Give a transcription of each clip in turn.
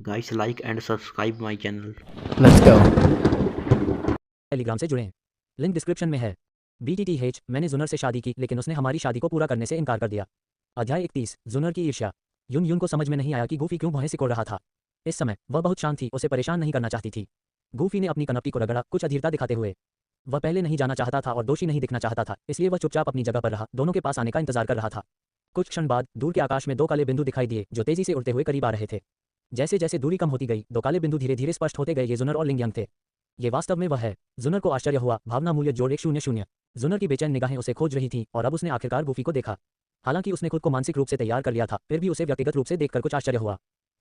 Guys, like and subscribe my channel. Let's go. Telegram से जुड़ें, link description में है। BTTH, मैंने जुनर से शादी की लेकिन उसने हमारी शादी को पूरा करने से इनकार कर दिया। अध्याय 31, जुनर की ईर्ष्या। युन युन को समझ में नहीं आया कि गूफी क्यों भौहें सिकोड़ रहा था। इस समय वह बहुत शांत थी, उसे परेशान नहीं करना चाहती थी। गूफी ने अपनी कनपटी को रगड़ा, कुछ अधीरता दिखाते हुए। वह पहले नहीं जाना चाहता था और दोषी नहीं दिखना चाहता था, इसलिए वह चुपचाप अपनी जगह पर रहा, दोनों के पास आने का इंतजार कर रहा था। कुछ क्षण बाद दूर के आकाश में दो काले बिंदु दिखाई दिए जो तेजी से उड़ते हुए करीब आ रहे थे। जैसे जैसे दूरी कम होती गई, दो काले बिंदु धीरे धीरे स्पष्ट होते गए। ये जुनर और लिंग यांग थे। ये वास्तव में वह है। जुनर को आश्चर्य हुआ। भावना मूल्य जोड़ 100। जुनर की बेचैन निगाहें उसे खोज रही थीं और अब उसने आखिरकार गूफी को देखा। हालांकि उसने खुद को मानसिक रूप से तैयार कर लिया था, फिर भी उसे व्यक्तिगत रूप से देखकर कुछ आश्चर्य हुआ।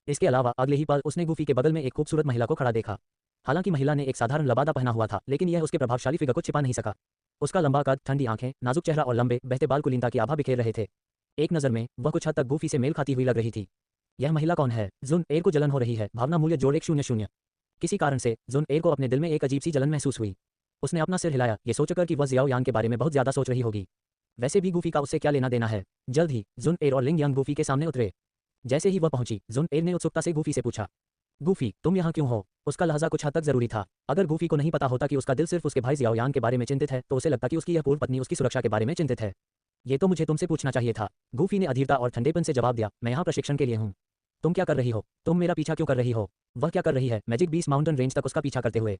इसके अलावा अगले ही पल उसने गूफी के बगल में एक खूबसूरत महिला को खड़ा देखा। हालांकि महिला ने एक साधारण लबादा पहना हुआ था, लेकिन यह उसके प्रभावशाली फिगर को छिपा नहीं सका। उसका लंबा कद, ठंडी आंखें, नाजुक चेहरा और लंबे बहते बाल कुलीनता की आभा बिखेर रहे थे। एक नजर में वह कुछ हद तक गूफी से मेल खाती हुई लग रही थी। यह महिला कौन है? जुन एर को जलन हो रही है। भावना मूल्य जोड़ 100। किसी कारण से जुन एर को अपने दिल में एक अजीब सी जलन महसूस हुई। उसने अपना सिर हिलाया, ये सोचकर कि वह जियाओ यान के बारे में बहुत ज्यादा सोच रही होगी। वैसे भी गूफी का उससे क्या लेना देना है। जल्द ही जुन एर और लिंग यांग गूफी के सामने उतरे। जैसे ही वह पहुंची, जुन एर ने उत्सुकता से गूफी से पूछा, गूफी तुम यहाँ क्यों हो? उसका लहजा कुछ हद तक जरूरी था। अगर गूफी को नहीं पता होता कि उसका दिल सिर्फ उसके भाई जियाओ यान के बारे में चिंतित है, तो उसे लगता कि उसकी यह पूर्व पत्नी उसकी सुरक्षा के बारे में चिंतित है। ये तो मुझे तुमसे पूछना चाहिए था। गूफी ने अधीरता और ठंडेपन से जवाब दिया, मैं यहाँ प्रशिक्षण के लिए हूँ। तुम क्या कर रही हो? तुम मेरा पीछा क्यों कर रही हो? वह क्या कर रही है? मैजिक बीस माउंटेन रेंज तक उसका पीछा करते हुए।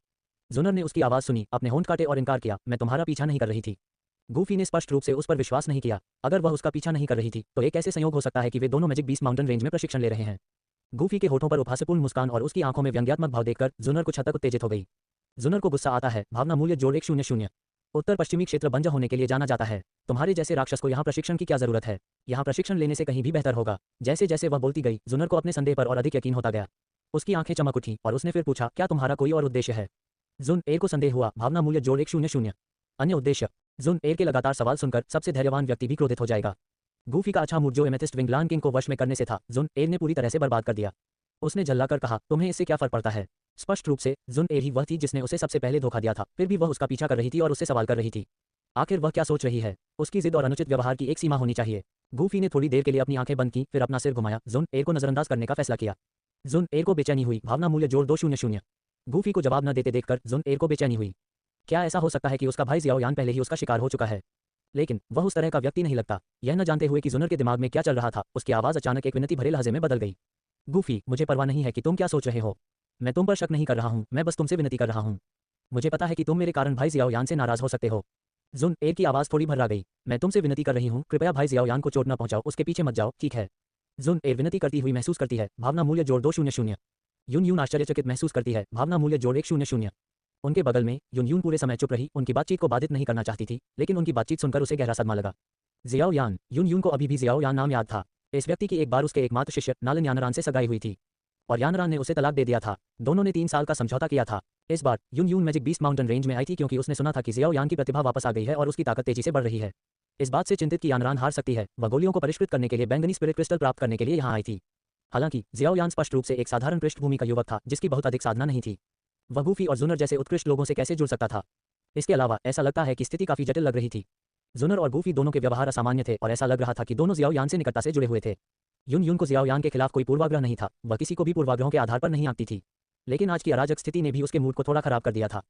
जुनर ने उसकी आवाज़ सुनी, अपने होंठ काटे और इनकार किया, मैं तुम्हारा पीछा नहीं कर रही थी। गूफी ने स्पष्ट रूप से उस पर विश्वास नहीं किया। अगर वह उसका पीछा नहीं कर रही थी, तो एक ऐसे संयोग हो सकता है कि वे दोनों मैजिक बीस माउंटेन रेंज में प्रशिक्षण ले रहे हैं। गूफी के होठों पर उपहासपूर्ण मुस्कान और उसकी आंखों में व्यंग्यात्मक भाव देखकर जुनर कुछ हद तक उत्तेजित हो गई। जुनर को गुस्सा आता है। भावना मूल्य जोड़ 100। उत्तर पश्चिमी क्षेत्र बंजर होने के लिए जाना जाता है। तुम्हारे जैसे राक्षस को यहाँ प्रशिक्षण की क्या जरूरत है? यहाँ प्रशिक्षण लेने से कहीं भी बेहतर होगा। जैसे जैसे वह बोलती गई, जुनर को अपने संदेह पर और अधिक यकीन होता गया। उसकी आंखें चमक उठी और उसने फिर पूछा, क्या तुम्हारा कोई और उद्देश्य है? जुन एर को संदेह हुआ। भावना मूल्य जोड़ 100। अन्य उद्देश्य? जुन एर के लगातार सवाल सुनकर सबसे धैर्यवान व्यक्ति भी क्रोधित हो जाएगा। गूफी का अच्छा मूड जो एमेथिस्ट विंगलान किंग को वश में करने से था, जुन एर ने पूरी तरह से बर्बाद कर दिया। उसने झल्लाकर कहा, तुम्हें इससे क्या फर्क पड़ता है? स्पष्ट रूप से जुन एर ही वह थी जिसने उसे सबसे पहले धोखा दिया था, फिर भी वह उसका पीछा कर रही थी और उससे सवाल कर रही थी। आखिर वह क्या सोच रही है? उसकी जिद और अनुचित व्यवहार की एक सीमा होनी चाहिए। गूफी ने थोड़ी देर के लिए अपनी आंखें बंद की, फिर अपना सिर घुमाया, जुन एर को नजरअंदाज करने का फैसला किया। जुन एर को बेचैनी हुई। भावना मूल्य जोड़ 200। गूफी को जवाब न देते देखकर जुन एर को बेचैनी हुई। क्या ऐसा हो सकता है कि उसका भाई जियाओ यान पहले ही उसका शिकार हो चुका है? लेकिन वह उस तरह का व्यक्ति नहीं लगता। यह न जानते हुए कि जुनर के दिमाग में क्या चल रहा था, उसकी आवाज़ अचानक एक विनती भरे लहजे में बदल गई। गूफी, मुझे परवाह नहीं है कि तुम क्या सोच रहे हो। मैं तुम पर शक नहीं कर रहा हूँ, मैं बस तुमसे विनती कर रहा हूँ। मुझे पता है कि तुम मेरे कारण भाई जियाओ यान से नाराज हो सकते हो। जुन एर की आवाज़ थोड़ी भर्रा गई। मैं तुमसे विनती कर रही हूँ, कृपया भाई जियाओ यान को चोट न पहुंचाओ, उसके पीछे मत जाओ, ठीक है? जुन एर विनती करती हुई महसूस करती है। भावना मूल्य जोड़ 200। युन यून आश्चर्यचकित महसूस करती है। भावना मूल्य जोड़ 100। उनके बगल में युन यून पूरे समय चुप रही, उनकी बातचीत को बाधित नहीं करना चाहती थी, लेकिन उनकी बातचीत सुनकर उसे गहरा सदमा लगा। जियाओ यान। युन यून को अभी भी जियाओ यान नाम याद था। इस व्यक्ति की एक बार उसके एकमात्र शिष्य नालन यानरान से सगाई हुई थी और यानरान ने उसे तलाक दे दिया था। दोनों ने 3 साल का समझौता किया था। इस बार युन यून मैजिक बीस्ट माउंटेन रेंज में आई थी क्योंकि उसने सुना था कि जियाओ यान की प्रतिभा वापस आ गई है और उसकी ताकत तेजी से बढ़ रही है। इस बात से चिंतित कि यानरान हार सकती है, वह गोलियों को परिष्कृत करने के लिए बैंगनी स्पिरिट क्रिस्टल प्राप्त करने के लिए यहाँ आई थी। हालांकि जियाओ यान स्पष्ट रूप से एक साधारण पृष्ठभूमि का युवक था जिसकी बहुत अधिक साधना नहीं थी। वह गूफी और जुनर जैसे उत्कृष्ट लोगों से कैसे जुड़ सकता था? इसके अलावा ऐसा लगता है कि स्थिति काफी जटिल लग रही थी। जुनर और गूफी दोनों के व्यवहार असामान्य थे और ऐसा लग रहा था कि दोनों जियाओ यान से निकटता से जुड़े हुए थे। युन यून को जियाओ यान के खिलाफ कोई पूर्वाग्रह नहीं था, वह किसी को भी पूर्वाग्रहों के आधार पर नहीं आंकती थी। लेकिन आज की अराजक स्थिति ने भी उसके मूड को थोड़ा खराब कर दिया था।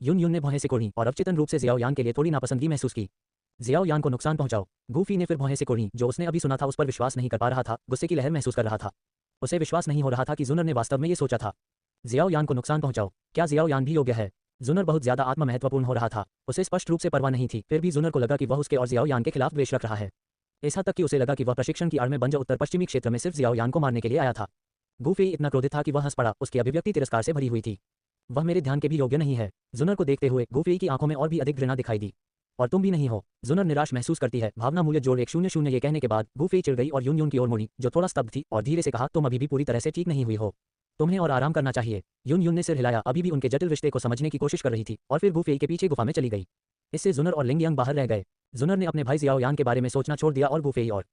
युन यून ने भौहें सिकोड़ी और अवचेतन रूप से जियाओ यान के लिए थोड़ी नापसंदगी महसूस की। जियाओ यान को नुकसान पहुंचाओ। गूफी ने फिर भौहें सिकोड़ी, जो उसने अभी सुना था उस पर विश्वास नहीं कर पा रहा था, गुस्से की लहर महसूस कर रहा था। उसे विश्वास नहीं हो रहा था कि जुनर ने वास्तव में ये सोचा था। जियाओ यान को नुकसान पहुंचाओ? क्या जियाओ यान भी योग्य है? जुनर बहुत ज्यादा आत्म महत्वपूर्ण हो रहा था। उसे स्पष्ट रूप से परवाह नहीं थी, फिर भी जुनर को लगा कि वह उसके और जियाओ यान के खिलाफ द्वेष रख रहा है। इस हद तक कि उसे लगा कि वह प्रशिक्षण की आड़ में बंजर उत्तर पश्चिमी क्षेत्र में सिर्फ जियाओ यान को मारने के लिए आया था। गूफी इतना क्रोधित था कि वह हंस पड़ा, उसकी अभिव्यक्ति तिरस्कार से भरी हुई थी। वह मेरे ध्यान के भी योग्य नहीं है। जुनर को देखते हुए गूफी की आंखों में और भी अधिक घृणा दिखाई दी। और तुम भी नहीं हो। जुनर निराश महसूस करती है। भावना मूल्य जोड़ 100। ये कहने के बाद गूफी चिढ़ गई और युन यून की ओर मुड़ी, जो थोड़ा स्तब्ध थी, और धीरे से कहा, तुम अभी भी पूरी तरह से ठीक नहीं हुई हो। तुम्हें और आराम करना चाहिए। युन यून ने सिर हिलाया, अभी भी उनके जटिल रिश्ते को समझने की कोशिश कर रही थी, और फिर गूफी के पीछे गुफा में चली गई। इससे जुनर और लिंग यांग बाहर रह गए। जुनर ने अपने भाई जियाओ यान के बारे में सोचना छोड़ दिया और गूफी और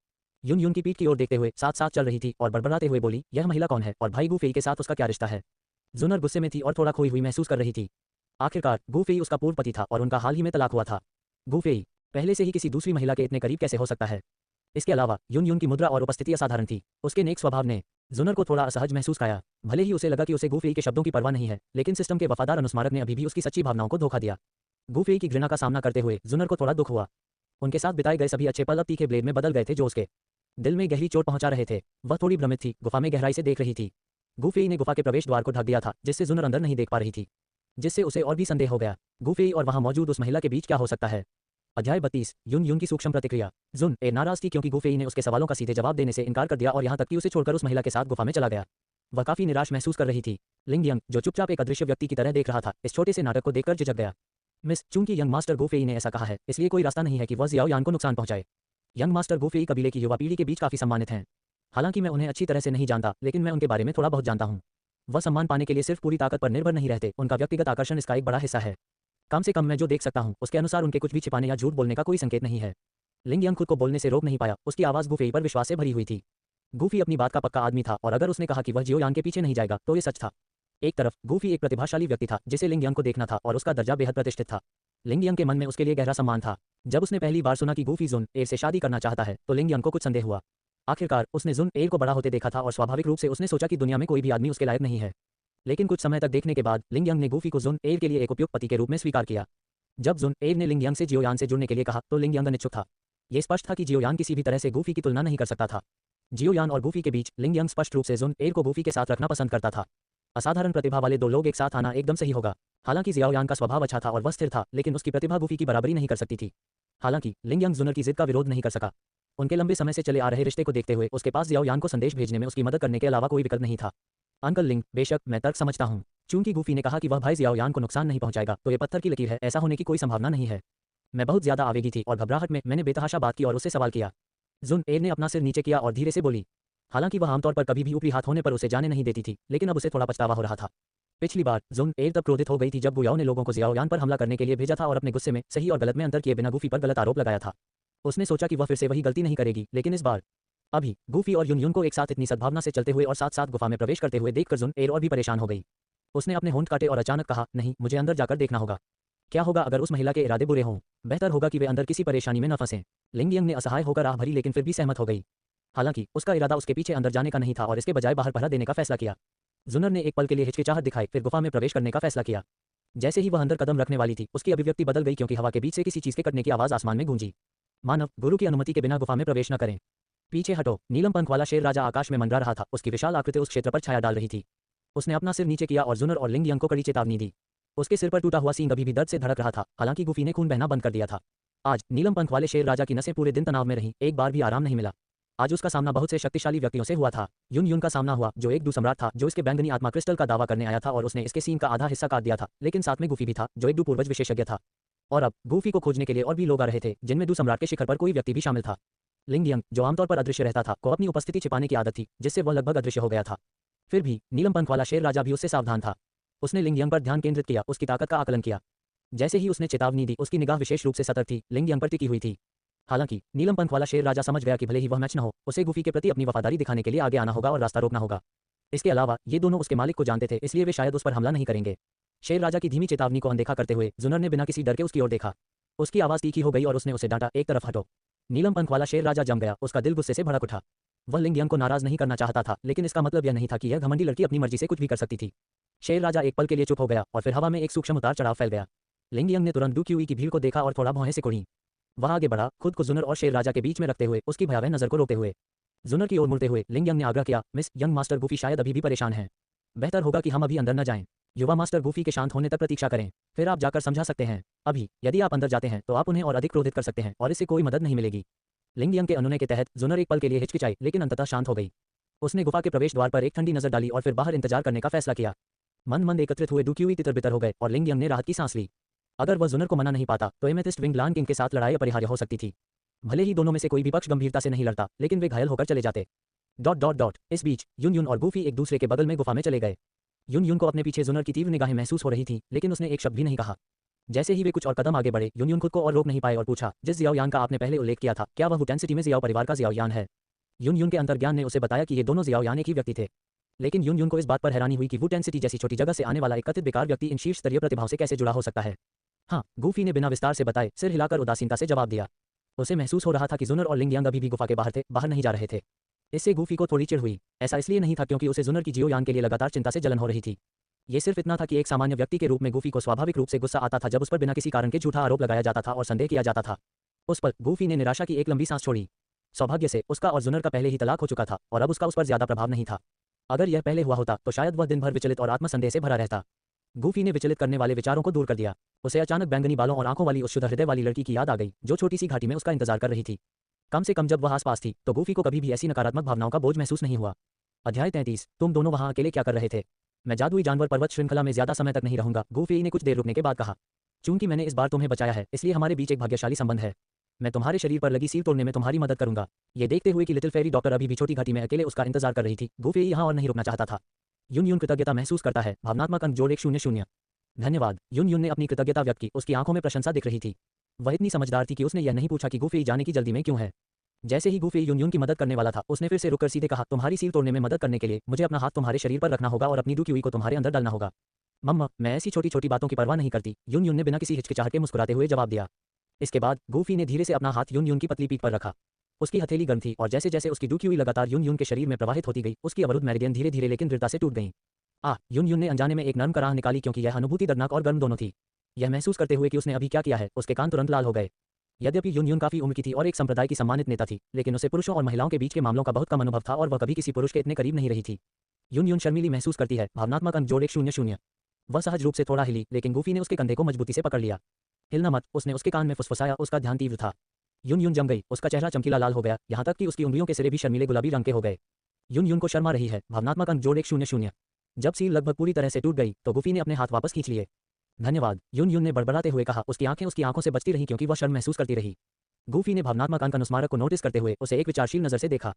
युन यून की पीठ की ओर देखते हुए साथ साथ चल रही थी और बड़बड़ाते हुए बोली, यह महिला कौन है और भाई गूफी के साथ उसका क्या रिश्ता है? जुनर गुस्से में थी और थोड़ा खोई हुई महसूस कर रही थी। आखिरकार गूफी उसका पूर्व पति था और उनका हाल ही में तलाक हुआ था। गूफी पहले से ही किसी दूसरी महिला के इतने करीब कैसे हो सकता है? इसके अलावा युन यून की मुद्रा और उपस्थिति असाधारण थी। उसके नेक स्वभाव ने जुनर को थोड़ा असहज महसूस आया। भले ही उसे लगा कि उसे गूफी के शब्दों की परवाह नहीं है, लेकिन सिस्टम के वफादार अनुस्मारक ने अभी भी उसकी सच्ची भावनाओं को धोखा दिया। गूफी की घृणा का सामना करते हुए जुनर को थोड़ा दुख हुआ। उनके साथ बिताए गए सभी अच्छे पल अब तीखे ब्लेड में बदल गए थे जो उसके दिल में गहरी चोट पहुंचा रहे थे। वह थोड़ी भ्रमित थी, गुफा में गहराई से देख रही थी। गूफी ने गुफा के प्रवेश द्वार को ढक दिया था, जिससे जुनर अंदर नहीं देख पा रही थी, जिससे उसे और भी संदेह हो गया। गूफी और वहां मौजूद उस महिला के बीच क्या हो सकता है। अध्याय 32 युन युन की सूक्ष्म प्रतिक्रिया। जुन ए नाराज थी क्योंकि गूफी ने उसके सवालों का सीधे जवाब देने से इनकार कर दिया और यहां तक कि उसे छोड़कर उस महिला के साथ गुफा में चला गया। वह काफी निराश महसूस कर रही थी। लिंग यंग, जो चुपचाप एक अदृश्य व्यक्ति की तरह देख रहा था, इस छोटे से नाटक को देखकर झिझक गया। मिस, चूंकि यंग मास्टर गूफेई ने ऐसा कहा है, इसलिए कोई रास्ता नहीं है कि वह जियाओ यान को नुकसान पहुंचाए। यंग मास्टर गूफेई कबीले की युवा पीढ़ी के बीच काफी सम्मानित हैं। हालांकि मैं उन्हें अच्छी तरह से नहीं जानता, लेकिन मैं उनके बारे में थोड़ा बहुत जानता हूं। वह सम्मान पाने के लिए सिर्फ पूरी ताकत पर निर्भर नहीं रहते, उनका व्यक्तिगत आकर्षण इसका एक बड़ा हिस्सा है। कम से कम मैं जो देख सकता हूं, उसके अनुसार उनके कुछ भी छिपाने या झूठ बोलने का कोई संकेत नहीं है। लिंग यंग खुद को बोलने से रोक नहीं पाया, उसकी आवाज गूफेई पर विश्वास से भरी हुई थी। गूफी अपनी बात का पक्का आदमी था और अगर उसने कहा कि वह जियो यान के पीछे नहीं जाएगा तो ये सच था। एक तरफ गूफी एक प्रतिभाशाली व्यक्ति था जिसे लिंग यंग को देखना था और उसका दर्जा बेहद प्रतिष्ठित था। लिंग यंग के मन में उसके लिए गहरा सम्मान था। जब उसने पहली बार सुना कि गूफी जुन एर से शादी करना चाहता है तो लिंग यंग को कुछ संदेह हुआ। आखिरकार उसने जुन एर को बड़ा होते देखा था और स्वाभाविक रूप से उसने सोचा कि दुनिया में कोई भी आदमी उसके लायक नहीं है। लेकिन कुछ समय तक देखने के बाद लिंग यंग ने गूफी को जुन एर के लिए एक उपयुक्त पति के रूप में स्वीकार किया। जब जुन एर ने लिंग यंग से जियो यान से जुड़ने के लिए कहा तो लिंग यंग अनिच्छुक था। यह स्पष्ट था कि जियो यान किसी भी तरह से गूफी की तुलना नहीं कर सकता था। जियो यान और गूफी के बीच लिंग यंग स्पष्ट रूप से जुन एर को गूफी के साथ रखना पसंद करता था। असाधारण प्रतिभा वाले दो लोग एक साथ आना एकदम सही होगा। हालांकि जियाओ यान का स्वभाव अच्छा था और वह स्थिर था, लेकिन उसकी प्रतिभा गूफी की बराबरी नहीं कर सकती थी। हालांकि लिंग यंग जुनर की जिद का विरोध नहीं कर सका। उनके लंबे समय से चले आ रहे रिश्ते को देखते हुए उसके पास जियाओ यान को संदेश भेजने में उसकी मदद करने के अलावा कोई विकल्प नहीं था। अंकल लिंग, बेशक मैं तर्क समझता हूँ। चूंकि गूफी ने कहा कि वह भाई जियाओ यान को नुकसान नहीं पहुंचाएगा, तो ये पत्थर की लकीर है, ऐसा होने की कोई संभावना नहीं है। मैं बहुत ज्यादा आवेगी थी और घबराहट में मैंने बेतहाशा बात की और उससे सवाल किया। जुन एर ने अपना सिर नीचे किया और धीरे से बोली। हालांकि वह आमतौर पर कभी भी ऊपरी हाथ होने पर उसे जाने नहीं देती थी, लेकिन अब उसे थोड़ा पछतावा हो रहा था। पिछली बार जुन एर तब क्रोधित हो गई थी जब गुयाओ ने लोगों को जियाओ यान पर हमला करने के लिए भेजा था और अपने गुस्से में सही और गलत में अंतर किए बिना गूफी पर गलत आरोप लगाया था। उसने सोचा कि वह फिर से वही गलती नहीं करेगी, लेकिन इस बार अभी गूफी और युन युन को एक साथ इतनी सद्भावना से चलते हुए और साथ साथ गुफा में प्रवेश करते हुए देखकर जुन एर और भी परेशान हो गई। उसने अपने होंठ काटे और अचानक कहा, नहीं, मुझे अंदर जाकर देखना होगा। क्या होगा अगर उस महिला के इरादे बुरे हों? बेहतर होगा कि वे अंदर किसी परेशानी में न फंसें। लिंग यंग ने असहाय होकर आह भरी, लेकिन फिर भी सहमत हो गई। हालांकि उसका इरादा उसके पीछे अंदर जाने का नहीं था और इसके बजाय बाहर पहरा देने का फैसला किया। जुनर ने एक पल के लिए हिचकिचाहट दिखाई, फिर गुफा में प्रवेश करने का फैसला किया। जैसे ही वह अंदर कदम रखने वाली थी, उसकी अभिव्यक्ति बदल गई क्योंकि हवा के बीच से किसी चीज के कटने की आवाज आसमान में गूंजी। मानव, गुरु की अनुमति के बिना गुफा में प्रवेश न करें। पीछे हटो। नीलम पंख वाला शेर राजा आकाश में मंडरा रहा था, उसकी विशाल आकृति उस क्षेत्र पर छाया डाल रही थी। उसने अपना सिर नीचे किया और जुनर और लिंग यंग को कड़ी चेतावनी दी। उसके सिर पर टूटा हुआ सींग अभी भी दर्द से धड़क रहा था, हालांकि गूफी ने खून बहना बंद कर दिया था। आज नीलम पंख वाले शेर राजा की नसें पूरे दिन तनाव में रहीं, एक बार भी आराम नहीं मिला। आज उसका सामना बहुत से शक्तिशाली व्यक्तियों से हुआ था। युन युन का सामना हुआ, जो एक सम्राट था, जो इसके बैंगनी आत्मा क्रिस्टल का दावा करने आया था और उसने इसके सींग का आधा हिस्सा काट दिया था, लेकिन साथ में गूफी भी था, जो एक पूर्वज विशेषज्ञ था। और अब गूफी को खोजने के लिए और भी लोग आ रहे थे, जिनमें सम्राट के शिखर पर कोई व्यक्ति भी शामिल था। लिंग यंग, जो आमतौर पर अदृश्य रहता था, को अपनी उपस्थिति छिपाने की आदत थी, जिससे वह लगभग अदृश्य हो गया था। फिर भी नीलम पंख वाला शेर राजा भी उससे सावधान था। उसने लिंग यंग पर ध्यान केंद्रित किया, उसकी ताकत का आकलन किया। जैसे ही उसने चेतावनी दी, उसकी निगाह विशेष रूप से सतर्क थी, लिंग यंग पर टिकी हुई थी। हालांकि नीलम पंख वाला शेर राजा समझ गया कि भले ही वह मैच न हो, उसे गूफी के प्रति अपनी वफादारी दिखाने के लिए आगे आना होगा और रास्ता रोकना होगा। इसके अलावा ये दोनों उसके मालिक को जानते थे, इसलिए वे शायद उस पर हमला नहीं करेंगे। शेर राजा की धीमी चेतावनी को अनदेखा करते हुए जुनर ने बिना किसी डर के उसकी ओर देखा। उसकी आवाज तीखी हो गई और उसने उसे डांटा, एक तरफ हटो। नीलम पंख वाला शेर राजा जम गया, उसका दिल गुस्से से भड़क उठा। वह लिंग यंग को नाराज नहीं करना चाहता था, लेकिन इसका मतलब यह नहीं था कि यह घमंडी लड़की अपनी मर्जी से कुछ भी कर सकती थी। शेर राजा एक पल के लिए चुप हो गया और फिर हवा में एक सूक्ष्म उतार चढ़ाव फैल गया। लिंग यंग ने तुरंत डूक्यूई की भीड़ को देखा और थोड़ा भौहें से कुड़ी। वह आगे बढ़ा, खुद को जुनर और शेर राजा के बीच में रखते हुए, उसकी भयावह नजर को रोकते हुए। जुनर की ओर मुड़ते हुए लिंग यंग ने आग्रह किया, मिस यंग, मास्टर गूफी शायद अभी भी परेशान हैं। बेहतर होगा कि हम अभी अंदर न जाएं। युवा मास्टर गूफी के शांत होने तक प्रतीक्षा करें, फिर आप जाकर समझा सकते हैं। अभी यदि आप अंदर जाते हैं तो आप उन्हें और अधिक क्रोधित कर सकते हैं और इससे कोई मदद नहीं मिलेगी। लिंग यंग के अनुनय के तहत जुनर एक पल के लिए हिचकिचाई, लेकिन अंततः शांत हो गई। उसने गुफा के प्रवेश द्वार पर एक ठंडी नजर डाली और फिर बाहर इंतजार करने का फैसला किया। मंद मंद एकत्रित हुए डूक्यूई तितर बितर हो गए और लिंग यंग ने राहत की सांस ली। अगर वह जुनर को मना नहीं पाता तो एमेथिस्ट विंग लान किंग के साथ लड़ाई अपरिहार्य हो सकती थी। भले ही दोनों में से कोई भी पक्ष गंभीरता से नहीं लड़ता, लेकिन वे घायल होकर चले जाते। इस बीच युन युन और गूफी एक दूसरे के बगल में गुफा में चले गए। युन युन को अपने पीछे जुनर की तीव्र निगाहें महसूस हो रही थी, लेकिन उसने एक शब्द भी नहीं कहा। जैसे ही वे कुछ और कदम आगे बढ़े, युन युन खुद को और रोक नहीं पाए और पूछा, जिस जियाओ यान का आपने पहले उल्लेख किया था, क्या वह वुटेन सिटी में जियाओ परिवार का जियाओ यान है? युन युन के अंतर्ज्ञान ने उसे बताया कि ये दोनों जियाओ यान एक ही व्यक्ति थे। लेकिन युन युन को इस बात पर हैरानी हुई कि वुटेन सिटी जैसी छोटी जगह से आने वाला एक कथित बेकार व्यक्ति इन शीर्ष स्तरीय प्रतिभाओं से कैसे जुड़ा हो सकता है। हाँ, गूफी ने बिना विस्तार से बताए सिर हिलाकर उदासीनता से जवाब दिया। उसे महसूस हो रहा था कि जुनर और लिंग यंग अभी भी गुफा के बाहर थे, बाहर नहीं जा रहे थे। इससे गूफी को थोड़ी चिढ़ हुई। ऐसा इसलिए नहीं था क्योंकि उसे जुनर की जियोयान के लिए लगातार चिंता से जलन हो रही थी। ये सिर्फ इतना था कि एक सामान्य व्यक्ति के रूप में गूफी को स्वाभाविक रूप से गुस्सा आता था जब उस पर बिना किसी कारण के झूठा आरोप लगाया जाता था और संदेह किया जाता था। उस पल गूफी ने निराशा की एक लंबी सांस छोड़ी। सौभाग्य से उसका और जुनर का पहले ही तलाक हो चुका था और अब उसका उस पर ज्यादा प्रभाव नहीं था। अगर यह पहले हुआ होता तो शायद वह दिन भर विचलित और आत्मसंदेह से भरा रहता। गूफी ने विचलित करने वाले विचारों को दूर कर दिया। उसे अचानक बैंगनी बालों और आंखों वाली उस शुद्ध हृदय वाली लड़की की याद आ गई जो छोटी सी घाटी में उसका इंतजार कर रही थी। कम से कम जब वह आसपास थी तो गूफी को कभी भी ऐसी नकारात्मक भावनाओं का बोझ महसूस नहीं हुआ। अध्याय 33। तुम दोनों वहां अकेले क्या कर रहे थे? मैं जादुई जानवर पर्वत श्रृंखला में ज्यादा समय तक नहीं रहूंगा, गूफी ने कुछ देर रुकने के बाद कहा। चूंकि मैंने इस बार तुम्हें बचाया है इसलिए हमारे बीच एक भाग्यशाली संबंध है। मैं तुम्हारे शरीर पर लगी सील तोड़ने में तुम्हारी मदद करूंगा। ये देखते हुए कि लिटिल फेरी डॉक्टर अभी भी छोटी घाटी में अकेले उसका इंतजार कर रही थी, गूफी यहाँ और नहीं रुकना चाहता था। यून यून कृतज्ञता महसूस करता है। भावनात्मक अंक जोड़ 100। धन्यवाद। यून यून ने अपनी कृतज्ञता व्यक्त की। उसकी आंखों में प्रशंसा दिख रही थी। वह इतनी समझदार थी कि उसने यह नहीं पूछा कि गूफी जाने की जल्दी में क्यों है। जैसे ही गूफी यून यून की मदद करने वाला था उसने फिर से रुककर सीधे कहा, तुम्हारी सील तोड़ने में मदद करने के लिए मुझे अपना हाथ तुम्हारे शरीर पर रखना होगा और अपनी डुकी हुई को तुम्हारे अंदर डालना होगा। मम्मा, मैं ऐसी छोटी छोटी बातों की परवाह नहीं करती, यून यून ने बिना किसी हिचकिचाहट के मुस्कुराते हुए जवाब दिया। इसके बाद गूफी ने धीरे से अपना हाथ यून यून की पतली पीठ पर रखा। उसकी हथेली गर्म थी और जैसे जैसे उसकी डुकी हुई लगातार यून यून के शरीर में प्रवाहित होती गई उसकी अवरुद्ध मेरिडियन धीरे धीरे लेकिन दृढ़ता से टूट गई। यून यून ने अनजाने में एक नर्म कराह निकाली क्योंकि यह अनुभूति दर्दनाक और गर्म दोनों थी। यह महसूस करते हुए कि उसने अभी क्या किया है उसके कान तुरंत लाल हो गए। यद्यपि यून यून काफी उम्र की थी और एक संप्रदाय की सम्मानित नेता थी, लेकिन उसे पुरुषों और महिलाओं के बीच के मामलों का बहुत कम अनुभव था और वह कभी किसी पुरुष के इतने करीब नहीं रही थी। यून यून शर्मीली महसूस करती है। भावनात्मक अंक जोड़ 100। वह सहज रूप से थोड़ा हिली लेकिन गूफी ने उसके कंधे को मजबूती से पकड़ लिया। हिलना मत, उसने उसके कान में फुसफुसाया। उसका ध्यान तीव्र था। यून यून जम गई। उसका चेहरा चमकीला लाल हो गया, यहाँ तक कि उसकी उंगलियों के सिरे भी शर्मीले गुलाबी रंग के हो गए। यून यून को शर्मा रही है। भावनात्मक अंक जोड़ 100। जब सील लगभग पूरी तरह से टूट गई तो गूफी ने अपने हाथ वापस खींच लिए। धन्यवाद, यून यून ने बड़बड़ाते हुए कहा। उसकी आंखें उसकी आंखों से बचती रहीं क्योंकि वह शर्म महसूस करती रही। गूफी ने भावनात्मक अंक अनुस्मारक को नोटिस करते हुए उसे एक विचारशील नजर से देखा।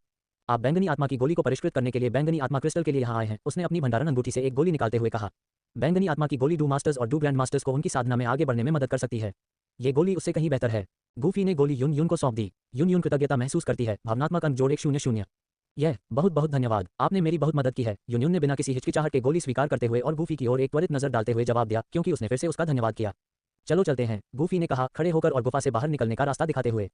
आप बैंगनी आत्मा की गोली को परिष्कृत करने के लिए बैंगनी आत्मा क्रिस्टल के लिए यहाँ आए हैं, उसने अपनी भंडारण अंगूठी से एक गोली निकालते हुए कहा। बैंगनी आत्मा की गोली डू मास्टर्स और डू ग्रैंड मास्टर्स को उनकी साधना में आगे बढ़ने में मदद कर सकती है। ये गोली उससे कहीं बेहतर है। गूफी ने गोली यून यून को सौंप दी। यून यून कृतज्ञता महसूस करती है। भावनात्मक अंक जोड़ 100। यह बहुत बहुत धन्यवाद, आपने मेरी बहुत मदद की है। यून यून ने बिना किसी हिचकिचाहट के गोली स्वीकार करते हुए और गूफी की ओर एक त्वरित नजर डालते हुए जवाब दिया क्योंकि उसने फिर से उसका धन्यवाद किया। चलो चलते हैं, गूफी ने कहा खड़े होकर और गुफा से बाहर निकलने का रास्ता दिखाते हुए।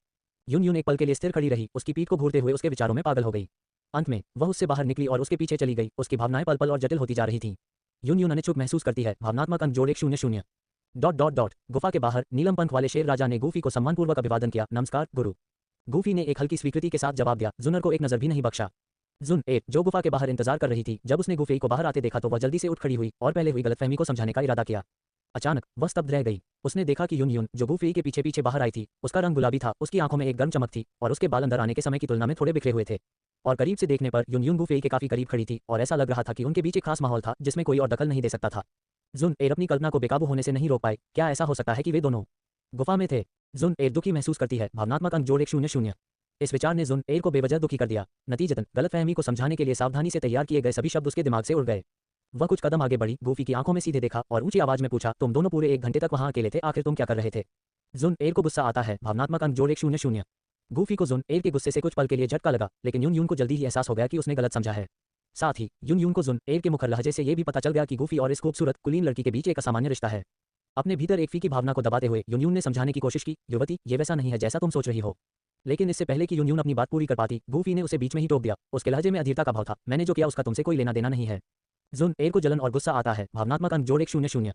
यून यून एक पल के लिए स्थिर खड़ी रही, उसकी पीठ को घूरते हुए उसके विचारों में पागल हो गई। अंत में वह उससे बाहर निकली और उसके पीछे चली गई। उसकी भावनाएं पल पल और जटिल होती जा रही थीं। यून यून अनिच्छुक महसूस करती है। भावनात्मक अंक जोड़ 100। गुफा के बाहर नीलम पंख वाले शेर राजा ने गूफी को सम्मानपूर्वक अभिवादन किया। नमस्कार गुरु। गूफी ने एक हल्की स्वीकृति के साथ जवाब दिया। जुनर को एक नजर भी नहीं बख्शा। जुन एट जो गुफा के बाहर इंतजार कर रही थी, जब उसने गूफी को बाहर आते देखा तो वह जल्दी से उठ खड़ी हुई और पहले हुई गलतफहमी को समझाने का इरादा किया। अचानक वह स्तब्ध रह गई। उसने देखा कि यून यून जो गूफी के पीछे पीछे बाहर आई थी, उसका रंग गुलाबी था, उसकी आंखों में एक गर्म चमक थी और उसके बाल अंदर आने के समय की तुलना में थोड़े बिखरे हुए थे। और करीब से देखने पर यून यून गूफी के काफी करीब खड़ी थी और ऐसा लग रहा था कि उनके बीच एक खास माहौल था जिसमें कोई और दखल नहीं दे सकता था। जुन एर अपनी कल्पना को बेकाबू होने से नहीं रोक पाए। क्या ऐसा हो सकता है कि वे दोनों गुफा में थे? जुन एर दुखी महसूस करती है। भावनात्मक अंक जोड़ 100। इस विचार ने जुन एर को बेवजह दुखी कर दिया। नतीजतन गलतफहमी को समझाने के लिए सावधानी से तैयार किए गए सभी शब्द उसके दिमाग से उड़ गए। वह कुछ कदम आगे बढ़ी, गूफी की आंखों में सीधे देखा और ऊंची आवाज में पूछा, तुम दोनों पूरे 1 घंटे तक वहां अकेले थे, आखिर तुम क्या कर रहे थे? जुन एर को गुस्सा आता है। भावनात्मक अंक जोड़ 100। गूफी को जुन एर के गुस्से से कुछ पल के लिए झटका लगा, लेकिन यून यून को जल्दी ही एहसास हो गया कि उसने गलत समझा है। साथ ही यून यून को जुन एर के मुखर लहजे से यह भी पता चल गया कि गूफी और इस खूबसूरत कुलीन लड़की के बीच एक असामान्य रिश्ता है। अपने भीतर एक फीकी भावना को दबाते हुए यून यून ने समझाने की कोशिश की, युवती, ये वैसा नहीं है जैसा तुम सोच रही हो। लेकिन इससे पहले कि यून यून अपनी बात पूरी कर पाती, गूफी ने उसे बीच में ही टोक दिया। उसके लहजे में अधीरता का भाव था। मैंने जो किया उसका तुमसे कोई लेना देना नहीं है। जुन एर को जलन और गुस्सा आता है। भावनात्मक अंक जोड़ 100।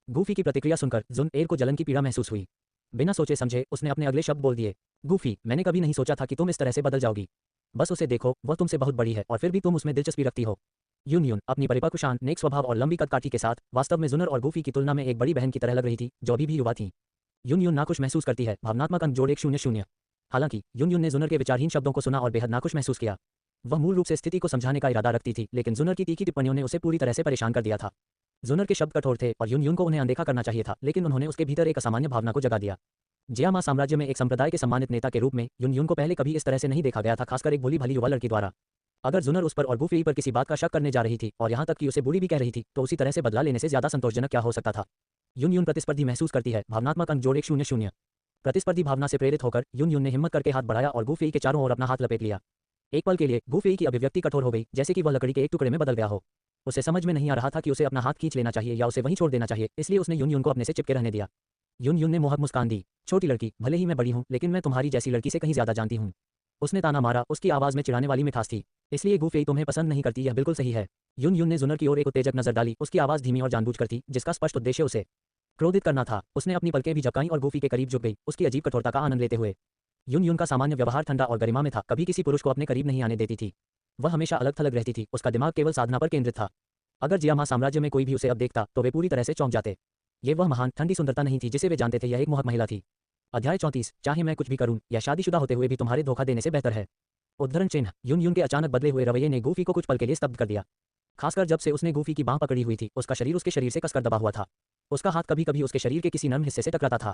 गूफी की प्रतिक्रिया सुनकर जुन एर को जलन की पीड़ा महसूस हुई। बिना सोचे समझे उसने अपने अगले शब्द बोल दिए, गूफी, मैंने कभी नहीं सोचा था कि तुम इस तरह से बदल जाओगी। बस उसे देखो, वह तुमसे बहुत बड़ी है और फिर भी तुम उसमें दिलचस्पी रखती हो। यून यून अपनी परिपक्व शांत नेक स्वभाव और लंबी कदकाठी के साथ वास्तव में जुनर और गूफी की तुलना में एक बड़ी बहन की तरह लग रही थी जो अभी भी युवा थी। यून यून नाखुश महसूस करती है। भावनात्मक अंक जोड़ 100। हालांकि यून यून ने जुनर के विचारहीन शब्दों को सुना और बेहद नाखुश महसूस किया। वह मूल रूप से स्थिति को समझाने का इरादा रखती थी, लेकिन जुनर की तीखी टिप्पणियों ने उसे पूरी तरह से परेशान कर दिया था। जुनर के शब्द कठोर थे और यून यून को उन्हें अनदेखा करना चाहिए था, लेकिन उन्होंने उसके भीतर एक असामान्य भावना को जगा दिया। जियामा साम्राज्य में एक संप्रदाय के सम्मानित नेता के रूप में यून यून को पहले कभी इस तरह से नहीं देखा गया था, खासकर एक भोली भाली युवा लड़की द्वारा। अगर जुनर उस पर और गूफी पर किसी बात का शक करने जा रही थी और यहाँ तक कि उसे बुरी भी कह रही थी, तो उसी तरह से बदला लेने से ज्यादा संतोषजनक क्या हो सकता था। यून यून प्रतिस्पर्धी महसूस करती है। भावनात्मक अंक जोड़ 100। प्रतिस्पर्धी भावना से प्रेरित होकर यून यून ने हिम्मत करके हाथ बढ़ाया और गूफी के चारों ओर अपना हाथ लपेट लिया। एक पल के लिए गूफी की अभिव्यक्ति कठोर हो गई, जैसे कि वह लकड़ी के एक टुकड़े में बदल गया हो। उसे समझ में नहीं आ रहा था कि उसे अपना हाथ खींच लेना चाहिए या उसे वहीं छोड़ देना चाहिए, इसलिए उसने यून यून को अपने से चिपके रहने दिया। यून यून ने मोहक मुस्कान दी। छोटी लड़की, भले ही मैं बड़ी हूँ, लेकिन मैं तुम्हारी जैसी लड़की से कहीं ज्यादा जानती हूँ। उसने ताना मारा, उसकी आवाज़ में चिढ़ाने वाली मिठास थी। इसलिए गूफी तुम्हें पसंद नहीं करती, यह बिल्कुल सही है। युन युन ने जुनर की ओर एक उत्तेजक नजर डाली, उसकी आवाज़ धीमी और जानबूझकर थी, जिसका स्पष्ट उद्देश्य उसे क्रोधित करना था। उसने अपनी पलकें भी झपकाईं और गूफी के करीब झुक गई, उसकी अजीब कठोरता का आनंद लेते हुए। युन युन का सामान्य व्यवहार ठंडा और गरिमा में था, कभी किसी पुरुष को अपने करीब नहीं आने देती थी। वह हमेशा अलग थलग रहती थी, उसका दिमाग केवल साधना पर केंद्रित था। अगर जियामा साम्राज्य में कोई भी उसे अब देखता तो वे पूरी तरह से चौंक जाते। ये वह महान ठंडी सुंदरता नहीं थी जिसे वे जानते थे, यह एक मोहक महिला थी। अध्याय 34। चाहे मैं कुछ भी करूं, या शादीशुदा होते हुए भी तुम्हारे धोखा देने से बेहतर है। उद्धरण चिन्ह। युन युन के अचानक बदले हुए रवैये ने गूफी को कुछ पल के लिए स्तब्ध कर दिया। खासकर जब से उसने गूफी की बांह पकड़ी हुई थी, उसका शरीर उसके शरीर से कसकर दबा हुआ था। उसका हाथ कभी कभी उसके शरीर के किसी नर्म हिस्से से टकराता था।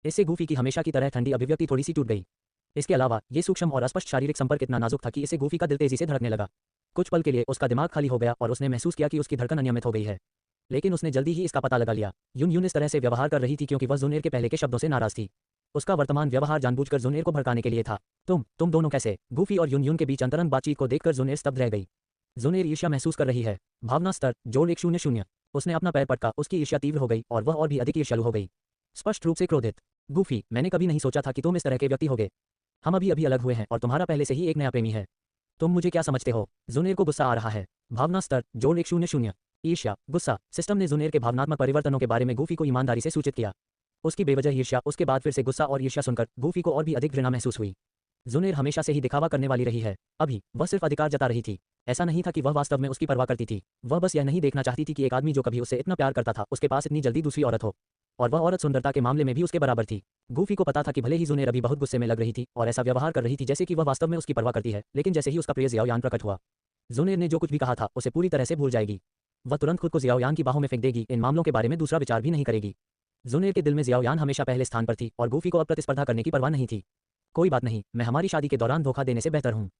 इससे गूफी की हमेशा की तरह ठंडी अभिव्यक्ति थोड़ी सी टूट गई। इसके अलावा ये सूक्ष्म और अस्पष्ट शारीरिक संपर्क इतना नाजुक था कि इससे गूफी का दिल तेजी से धड़कने लगा। कुछ पल के लिए उसका दिमाग खाली हो गया और उसने महसूस किया कि उसकी धड़कन अनियमित हो गई है। लेकिन उसने जल्दी ही इसका पता लगा लिया। युन युन इस तरह से व्यवहार कर रही थी क्योंकि वह जुनेर के पहले के शब्दों से नाराज थी। उसका वर्तमान व्यवहार जानबूझकर जुनेर को भड़काने के लिए था। तुम दोनों कैसे? गूफी और युन युन के बीच अंतरंग बातचीत को देखकर जुनेर स्तब्ध रह गई। जुनेर ईर्ष्या महसूस कर रही है। भावना स्तर जोड़ 100। उसने अपना पैर पटका, उसकी ईर्ष्या तीव्र हो गई और वह और भी अधिक ईर्ष्यालु हो गई, स्पष्ट रूप से क्रोधित। गूफी, मैंने कभी नहीं सोचा था कि तुम इस तरह के व्यक्ति होगे। हम अभी अभी अलग हुए हैं और तुम्हारा पहले से ही एक नया प्रेमी है। तुम मुझे क्या समझते हो? जुनेर को गुस्सा आ रहा है। भावना स्तर जोड़ 100। ईर्ष्या, गुस्सा। सिस्टम ने जुनेर के भावनात्मक परिवर्तनों के बारे में गूफी को ईमानदारी से सूचित किया। उसकी बेवजह ईर्ष्या, उसके बाद फिर से गुस्सा और ईर्ष्या सुनकर गूफी को और भी अधिक घृणा महसूस हुई। जुनेर हमेशा से ही दिखावा करने वाली रही है। अभी वह सिर्फ अधिकार जता रही थी। ऐसा नहीं था कि वह वास्तव में उसकी परवाह करती थी। वह बस यह नहीं देखना चाहती थी कि एक आदमी जो कभी उससे इतना प्यार करता था उसके पास इतनी जल्दी दूसरी औरत हो, और वह औरत सुंदरता के मामले में भी उसके बराबर थी। गूफी को पता था कि भले ही जुनेर अभी बहुत गुस्से में लग रही थी और ऐसा व्यवहार कर रही थी जैसे कि वह वास्तव में उसकी परवाह करती है, लेकिन जैसे ही उसका प्रिय जियाओयान प्रकट हुआ, जुनेर ने जो कुछ भी कहा था उसे पूरी तरह से भूल जाएगी। वह तुरंत खुद को जियाओयान की बाहों में फेंक देगी, इन मामलों के बारे में दूसरा विचार भी नहीं करेगी। जुनेर के दिल में जियाओयान हमेशा पहले स्थान पर थी और गूफी को अब प्रतिस्पर्धा करने की परवाह नहीं थी। कोई बात नहीं, मैं हमारी शादी के दौरान धोखा देने से बेहतर हूँ।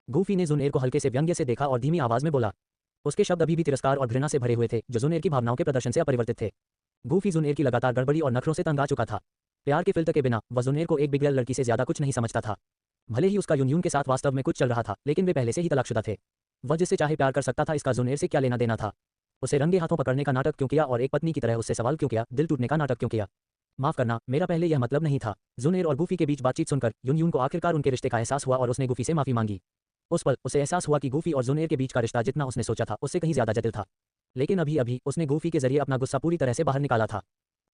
गूफी ने जुनेर को हल्के से व्यंग्य से देखा और धीमी आवाज में बोला। उसके शब्द अभी भी तिरस्कार और घृणा से भरे हुए थे, जो जुनेर की भावनाओं के प्रदर्शन से अपरिवर्तित थे। गूफी जुनेर की लगातार गड़बड़ी और नखरों से तंग आ चुका था। प्यार के फिल्टर के बिना वह जुनेर को एक बिगड़ैल लड़की से ज्यादा कुछ नहीं समझता था। भले ही उसका युन युन के साथ वास्तव में कुछ चल रहा था, लेकिन वे पहले से ही तलाकशुदा थे। वह जिससे चाहे प्यार कर सकता था, इसका जुनेर से क्या लेना देना था? उसे रंगे हाथों पकड़ने का नाटक क्यों किया और एक पत्नी की तरह उससे सवाल क्यों किया, दिल टूटने का नाटक क्यों किया? माफ करना, मेरा पहले यह मतलब नहीं था। जुनेर और गूफी के बीच बातचीत सुनकर युन युन को आखिरकार उनके रिश्ते का एहसास हुआ और उसने गूफी से माफी मांगी। उस पल उसे एहसास हुआ कि गूफी और जुनेर के बीच का रिश्ता जितना उसने सोचा था उससे कहीं ज्यादा जटिल था। लेकिन अभी अभी उसने गूफी के जरिए अपना गुस्सा पूरी तरह से बाहर निकाला था।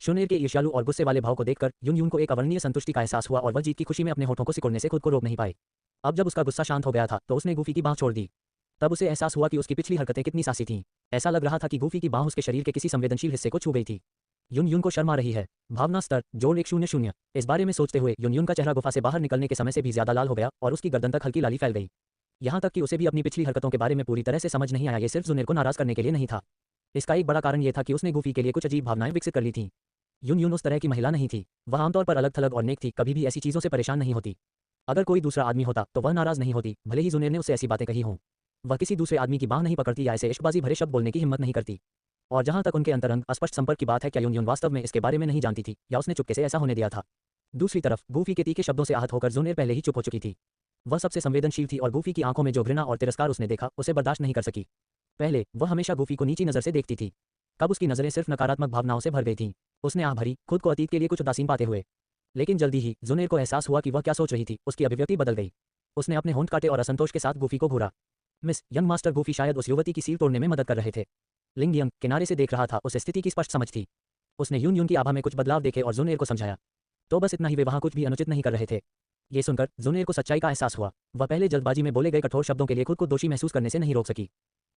जुनेर के ईर्ष्यालु और गुस्से वाले भाव को देखकर युन युन को एक अवर्णनीय संतुष्टि का एहसास हुआ और वह जीत की खुशी में अपने होठों को सिकुड़ने से खुद को रोक नहीं पाई। अब जब उसका गुस्सा शांत हो गया था तो उसने गूफी की बांह छोड़ दी। तब उसे एहसास हुआ कि उसकी पिछली हरकतें कितनी सासी थीं। ऐसा लग रहा था कि गूफी की बांह उसके शरीर के किसी संवेदनशील हिस्से को छू गई थी। युन युन को शर्म आ रही है। भावना स्तर जोड़ 100। इस बारे में सोचते हुए युन युन का चेहरा गुफा से बाहर निकलने के समय से भी ज्यादा लाल हो गया और उसकी गर्दन तक हल्की लाली फैल गई। यहाँ तक कि उसे भी अपनी पिछली हरकतों के बारे में पूरी तरह से समझ नहीं आया। ये सिर्फ जुनेर को नाराज करने के लिए नहीं था। इसका एक बड़ा कारण यह था कि उसने गूफी के लिए कुछ अजीब भावनाएं विकसित कर ली थीं। युन युन उस तरह की महिला नहीं थी। वह आमतौर पर अलग थलग और नेक थी, कभी भी ऐसी चीजों से परेशान नहीं होती। अगर कोई दूसरा आदमी होता तो वह नाराज नहीं होती, भले ही जुनेर ने उससे ऐसी बातें कही हों। वह किसी दूसरे आदमी की बांह नहीं पकड़ती या ऐसे इश्कबाजी भरे शब्द बोलने की हिम्मत नहीं करती। और जहां तक उनके अंतरंग अस्पष्ट संपर्क की बात है, क्या युन युन वास्तव में इसके बारे में नहीं जानती थी या उसने चुपके से ऐसा होने दिया था? दूसरी तरफ गूफी के तीखे शब्दों से आहत होकर जुनेर पहले ही चुप हो चुकी थी। वह सबसे संवेदनशील थी और गूफी की आंखों में जो घृणा और तिरस्कार उसने देखा उसे बर्दाश्त नहीं कर सकी। पहले वह हमेशा गूफी को नीची नजर से देखती थी। कब उसकी नजरें सिर्फ नकारात्मक भावनाओं से भर गई थीं। उसने आह भरी, खुद को अतीत के लिए कुछ उदासीन पाते हुए। लेकिन जल्दी ही जुनेर को एहसास हुआ कि वह क्या सोच रही थी। उसकी अभिव्यक्ति बदल गई। उसने अपने होंठ काटे और असंतोष के साथ गूफी को घूरा। मिस यंग मास्टर गूफी शायद उस युवती की सील तोड़ने में मदद कर रहे थे। लिंग यंग किनारे से देख रहा था, उसे स्थिति की स्पष्ट समझ थी। उसने युन युन की आभा में कुछ बदलाव देखे और जुनेर को समझाया। तो बस इतना ही, वे वहां कुछ भी अनुचित नहीं कर रहे थे। ये सुनकर जुनेर को सच्चाई का एहसास हुआ। वह पहले जल्दबाजी में बोले गए कठोर शब्दों के लिए खुद को दोषी महसूस करने से नहीं रोक सकी।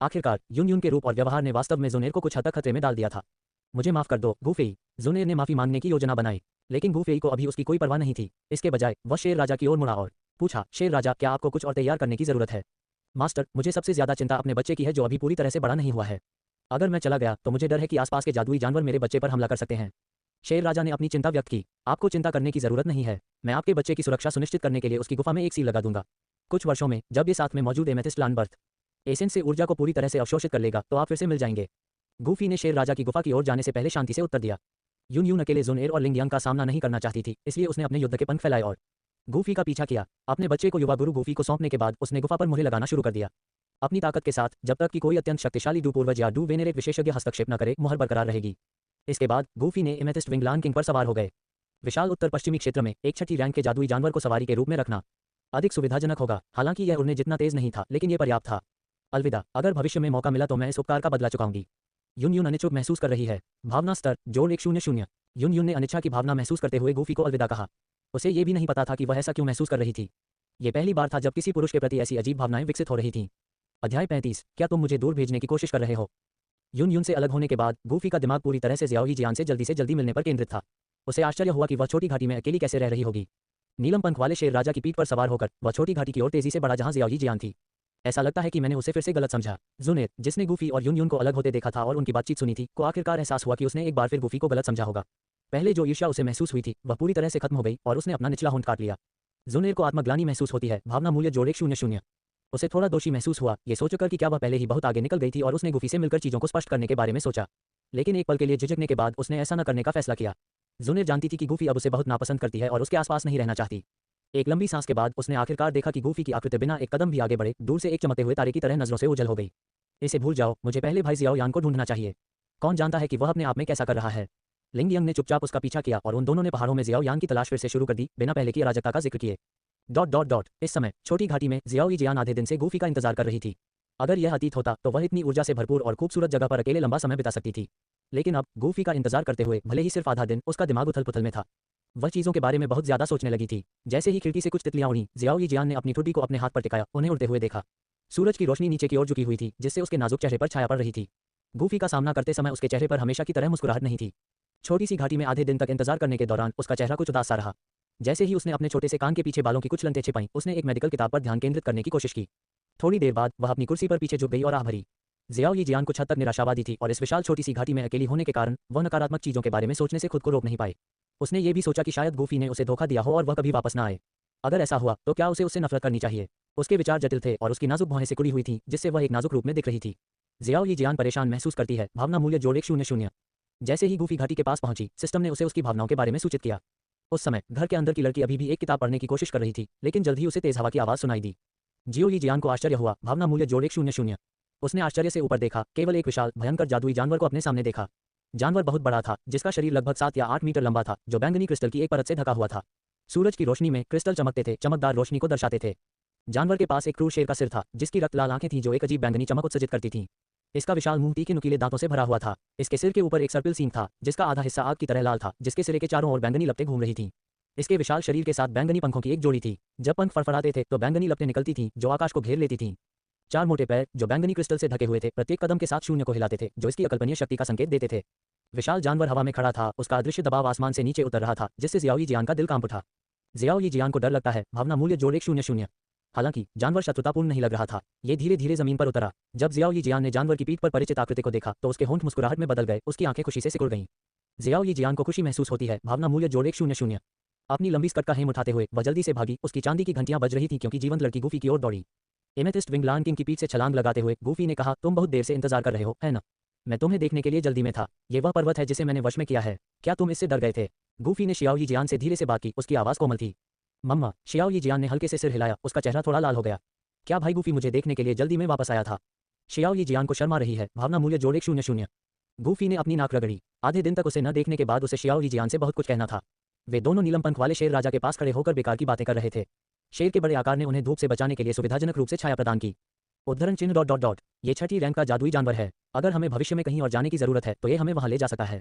आखिरकार युन युन के रूप और व्यवहार ने वास्तव में जुनेर को कुछ हद तक खतरे में डाल दिया था। मुझे माफ कर दो गूफी। जुनेर ने माफी मांगने की योजना बनाई, लेकिन गूफी को अभी उसकी कोई परवाह नहीं थी। इसके बजाय वह शेर राजा की ओर मुड़ा और पूछा, शेर राजा, क्या आपको कुछ और तैयार करने की जरूरत है? मास्टर, मुझे सबसे ज्यादा चिंता अपने बच्चे की है जो अभी पूरी तरह से बड़ा नहीं हुआ है। अगर मैं चला गया तो मुझे डर है कि आसपास के जादुई जानवर मेरे बच्चे पर हमला कर सकते हैं। शेर राजा ने अपनी चिंता व्यक्त की। आपको चिंता करने की जरूरत नहीं है। मैं आपके बच्चे की सुरक्षा सुनिश्चित करने के लिए उसकी गुफा में एक सील लगा दूंगा। कुछ वर्षों में जब ये साथ में मौजूद एमेथिस्ट प्लांट बर्थ एसेंस से ऊर्जा को पूरी तरह से अवशोषित कर लेगा तो आप फिर से मिल जाएंगे। गूफी ने शेर राजा की गुफा की ओर जाने से पहले शांति से उत्तर दिया। युन युन अकेले जुनेर और लिंग यांग का सामना नहीं करना चाहती थी, इसलिए उसने अपने युद्ध के पंख फैलाए और गूफी का पीछा किया। अपने बच्चे को युवा गुरु गूफी को सौंपने के बाद उसने गुफा पर मुहरे लगाना शुरू कर दिया। अपनी ताकत के साथ, जब तक कि कोई अत्यंत शक्तिशाली डू पूर्वज या डू वेनेरेट विशेषज्ञ हस्तक्षेप न करे, मुहर बरकरार रहेगी। इसके बाद गूफी ने एमेथिस्ट विंग लान किंग पर सवार हो गए। विशाल उत्तर पश्चिमी क्षेत्र में एक छठी रैंक के जादुई जानवर को सवारी के रूप में रखना अधिक सुविधाजनक होगा। हालांकि यह उड़ने जितना तेज नहीं था, लेकिन यह पर्याप्त था। अलविदा, अगर भविष्य में मौका मिला तो मैं इस उपकार का बदला चुकाऊंगी। यून यून अनिच्छुक महसूस कर रही है। भावना स्तर जोड़ 100। यून यून ने अनिच्छा की भावना महसूस करते हुए गूफी को अलविदा कहा। उसे ये भी नहीं पता था कि वह ऐसा क्यों महसूस कर रही थी। ये पहली बार था जब किसी पुरुष के प्रति ऐसी अजीब भावनाएं विकसित हो रही थीं। अध्याय 35, क्या तुम मुझे दूर भेजने की कोशिश कर रहे हो? यून यून से अलग होने के बाद गूफी का दिमाग पूरी तरह से ज़ियाओ यीजियान से जल्दी मिलने पर केंद्रित था। उसे आश्चर्य हुआ कि वह छोटी घाटी में अकेली कैसे रह रही होगी। नीलम पंख वाले शेर राजा की पीठ पर सवार होकर वह छोटी घाटी की ओर तेजी से बढ़ा जहां ज़ियाओ यीजियान थी। ऐसा लगता है कि मैंने उसे फिर से गलत समझा। जुनैद, जिसने गूफी और यून यून को अलग होते देखा था और उनकी बातचीत सुनी थी, को आखिरकार एहसास हुआ कि उसने एक बार फिर गूफी को गलत समझा होगा। पहले जो ईर्ष्या उसे महसूस हुई थी वह पूरी तरह से खत्म हो गई और उसने अपना निचला होंठ काट लिया। जुनैद को आत्मग्लानि महसूस होती है। भावना मूल्य जोड़ 100। उसे थोड़ा दोषी महसूस हुआ, ये सोचकर कि क्या वह पहले ही बहुत आगे निकल गई थी और उसने गूफी से मिलकर चीज़ों को स्पष्ट करने के बारे में सोचा। लेकिन एक पल के लिए झिझकने के बाद उसने ऐसा न करने का फैसला किया। जुनैद जानती थी कि गूफी अब उसे बहुत नापसंद करती है और उसके आसपास नहीं रहना चाहती। एक लंबी सांस के बाद उसने आखिरकार देखा कि गूफी की आकृति बिना एक कदम भी आगे बढ़े दूर से एक चमकते हुए तारे की तरह नजरों से ओझल हो गई। इसे भूल जाओ, मुझे पहले भाई ज़ियाओ यान को ढूंढना चाहिए। कौन जानता है कि वह अपने आप में कैसा कर रहा है। लिंग यंग ने चुपचाप उसका पीछा किया और उन दोनों ने पहाड़ों में ज़ियाओ यान की तलाश फिर से शुरू कर दी, बिना पहले की अराजकता का जिक्र किए। इस समय छोटी घाटी में ज़ियाओ यीजियान आधे दिन से गूफी का इंतजार कर रही थी। अगर यह अतीत होता तो वह इतनी ऊर्जा से भरपूर और खूबसूरत जगह पर अकेले लंबा समय बिता सकती थी। लेकिन अब गूफी का इंतजार करते हुए भले ही सिर्फ आधा दिन, उसका दिमाग उथल पुथल में था। वह चीज़ों के बारे में बहुत ज्यादा सोचने लगी थी। जैसे ही खिड़की से कुछ तितलियां उड़ी, ज़ियाओ यीजियान ने अपनी ठुड्डी को अपने हाथ पर टिकाया, उन्हें उड़ते हुए देखा। सूरज की रोशनी नीचे की ओर झुकी हुई थी, जिससे उसके नाजुक चेहरे पर छाया पड़ रही थी। गूफी का सामना करते समय उसके चेहरे पर हमेशा की तरह मुस्कुराहट नहीं थी। छोटी सी घाटी में आधे दिन तक इंतजार करने के दौरान उसका चेहरा कुछ उदास सा रहा। जैसे ही उसने अपने छोटे से कान के पीछे बालों की कुछ लंतें छिपाई, उसने एक मेडिकल किताब पर ध्यान केंद्रित करने की कोशिश की। थोड़ी देर बाद वह अपनी कुर्सी पर पीछे झुक गई और आह भरी। ज़ियाओ यीजियान कुछ हद तक निराशावादी थी और इस विशाल छोटी सी घाटी में अकेली होने के कारण वह नकारात्मक चीज़ों के बारे में सोचने से खुद को रोक नहीं पाई। उसने ये भी सोचा कि शायद गूफी ने उसे धोखा दिया हो और वह कभी वापस न आए। अगर ऐसा हुआ तो क्या उसे उससे नफरत करनी चाहिए। उसके विचार जटिल थे और उसकी नाजुक भौहें सिकुड़ी हुई थीं, जिससे वह एक नाजुक रूप में दिख रही थी। ज़ियाओ यीजियान परेशान महसूस करती है। भावना मूल्य जोड़ 100। जैसे ही गूफी घाटी के पास पहुंची, सिस्टम ने उसे उसकी भावनाओं के बारे में सूचित किया। उस समय घर के अंदर की लड़की अभी भी एक किताब पढ़ने की कोशिश कर रही थी, लेकिन जल्द ही उसे तेज हवा की आवाज़ सुनाई दी। जियो यीजियान को आश्चर्य हुआ। भावना मूल्य जोड़ 100। उसने आश्चर्य से ऊपर देखा, केवल एक विशाल भयंकर जादुई जानवर को अपने सामने देखा। जानवर बहुत बड़ा था, जिसका शरीर लगभग 7 या 8 मीटर लंबा था, जो बैंगनी क्रिस्टल की एक परत से ढका हुआ था। सूरज की रोशनी में क्रिस्टल चमकते थे, चमकदार रोशनी को दर्शाते थे। जानवर के पास एक क्रूर शेर का सिर था, जिसकी रक्त लाल आंखें थीं जो एक अजीब बैंगनी चमक उत्सर्जित करती थीं। इसका विशाल मुंह तीखे नुकीले दांतों से भरा हुआ था। इसके सिर के ऊपर एक सर्पिल सींग था, जिसका आधा हिस्सा आग की तरह लाल था, जिसके सिरे के चारों ओर बैंगनी लपटें घूम रही थीं। इसके विशाल शरीर के साथ बैंगनी पंखों की एक जोड़ी थी। जब पंख फड़फड़ाते थे तो बैंगनी लपटें निकलती थीं, जो आकाश को घेर लेती थीं। 4 मोटे पैर, जो बैंगनी क्रिस्टल से ढके हुए थे, प्रत्येक कदम के साथ शून्य को हिलाते थे, जो इसकी अकल्पनीय शक्ति का संकेत देते थे। विशाल जानवर हवा में खड़ा था, उसका अदृश्य दबाव आसमान से नीचे उतर रहा था, जिससे ज़ियाओ यीजियान का दिल कांप उठा। ज़ियाओ यीजियान को डर लगता है। भावना मूल्य जोड़ 100। हालांकि जानवर शत्रुतापूर्ण नहीं लग रहा था। ये धीरे धीरे जमीन पर उतरा। जब ज़ियाओ यीजियान ने जानवर की पीठ पर परिचित आकृति को देखा तो उसके होंठ मुस्कुराहट में बदल गए, उसकी आंखें खुशी से सिकुड़ गईं। ज़ियाओ यीजियान को खुशी महसूस होती है। भावना मूल्य जोड़ 100। अपनी लंबी स्कर्ट का हेम उठाते हुए वह जल्दी से भागी। उसकी चांदी की घंटियां बज रही थीं क्योंकि जीवंत लड़की गूफी की ओर दौड़ी। एमेथिस्ट विंग लान किंग की पीठ से छलांग लगाते हुए गूफी ने कहा, तुम बहुत देर से इंतजार कर रहे हो, है ना? मैं तुम्हें देखने के लिए जल्दी में था। ये वह पर्वत है जिसे मैंने वश में किया है। क्या तुम इससे डर गए थे? गूफी ने शियाओ यीजियान से धीरे से बात की, उसकी आवाज़ कोमल थी। मम्मा। शियाओ यीजियान ने हल्के से सिर हिलाया, उसका चेहरा थोड़ा लाल हो गया। क्या भाई गूफी मुझे देखने के लिए जल्दी में वापस आया था? शियाओ यीजियान को शर्म आ रही है। भावना मूल्य जोड़ 100। गूफी ने अपनी नाक रगड़ी। आधे दिन तक उसे न देखने के बाद उसे शियाओ यीजियान से बहुत कुछ कहना था। वे दोनों नीलम पंख वाले शेर राजा के पास खड़े होकर बेकार की बातें कर रहे थे। शेर के बड़े आकार ने उन्हें धूप से बचाने के लिए सुविधाजनक रूप से छाया प्रदान की। उद्धरण चिन्ह ... ये 6ठी रैंक का जादुई जानवर है। अगर हमें भविष्य में कहीं और जाने की जरूरत है तो ये हमें वहां ले जा सकता है।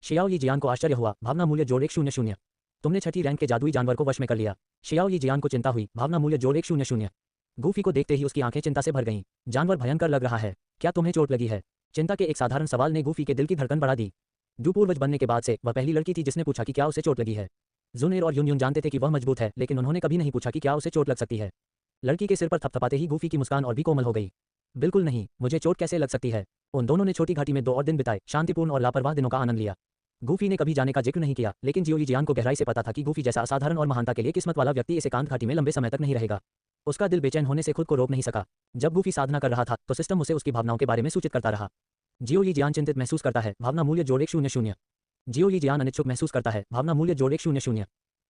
शियाओ यीजियान को आश्चर्य हुआ। भावना मूल्य जोड़ 100। तुमने 6ठी रैंक के जादुई जानवर को वश में कर लिया। शियाओ यीजियान को चिंता हुई। भावना मूल्य जोड़ 100। गूफी को देखते ही उसकी आंखें चिंता से भर गईं। जानवर भयंकर लग रहा है। क्या तुम्हें चोट लगी है? चिंता के एक साधारण सवाल ने गूफी के दिल की धड़कन बढ़ा दी। पूर्वज बनने के बाद से वह पहली लड़की थी जिसने पूछा कि क्या उसे चोट लगी है। जुनैर और यून यून जानते थे कि वह मजबूत है, लेकिन उन्होंने कभी नहीं पूछा कि क्या उसे चोट लग सकती है। लड़की के सिर पर थपथपाते ही गूफी की मुस्कान और भी कोमल हो गई। बिल्कुल नहीं, मुझे चोट कैसे लग सकती है? उन दोनों ने छोटी घाटी में 2 और दिन बिताए, शांतिपूर्ण और लापरवाह दिनों का आनंद लिया। गूफी ने कभी जाने का जिक्र नहीं किया, लेकिन जियो यीजियान को गहराई से पता था कि गूफी जैसा असाधारण और महानता के लिए किस्मत वाला व्यक्ति इस एकांत घाटी में लंबे समय तक नहीं रहेगा। उसका दिल बेचैन होने से खुद को रोक नहीं सका। जब गूफी साधना कर रहा था तो सिस्टम उसे उसकी भावनाओं के बारे में सूचित करता रहा। जियो यीजियान चिंतित महसूस करता है। भावना मूल्य जोड़ 100। जियो यीजियान अनिच्छुक महसूस करता है। भावना मूल्य जोड़ 100।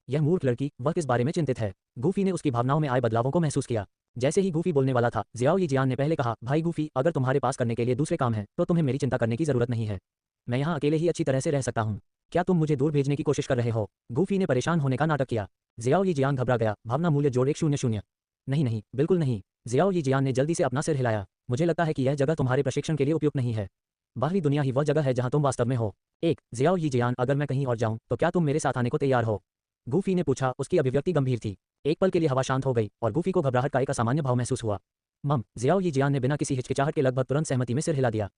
यह मूर्ख लड़की, वह किस बारे में चिंतित है? गूफी ने उसकी भावनाओं में आए बदलावों को महसूस किया। जैसे ही गूफी बोलने वाला था, ज़ियाओ यीजियान ने पहले कहा, भाई गूफी, अगर तुम्हारे पास करने के लिए दूसरे काम हैं तो तुम्हें मेरी चिंता करने की जरूरत नहीं है। मैं यहाँ अकेले ही अच्छी तरह से रह सकता हूँ। क्या तुम मुझे दूर भेजने की कोशिश कर रहे हो? गूफी ने परेशान होने का नाटक किया। जियाओ यी जियांग घबरा गया। भावना मूल्य जोड़ 100। नहीं नहीं, बिल्कुल नहीं। जियाओ यी जियान ने जल्दी से अपना सिर हिलाया। मुझे लगता है कि यह जगह तुम्हारे प्रशिक्षण के लिए उपयुक्त नहीं है। बाहरी दुनिया ही वह जगह है जहां तुम वास्तव में हो। एक जियाओ यी जियान, अगर मैं कहीं और जाऊं तो क्या तुम मेरे साथ आने को तैयार हो? गूफी ने पूछा। उसकी अभिव्यक्ति गंभीर थी। एक पल के लिए हवा शांत हो गई और गूफी को घबराहट का एक असामान्य भाव महसूस हुआ। जियाओ यी जियान ने बिना किसी हिचकिचाहट के लगभग तुरंत सहमति में सिर हिला दिया।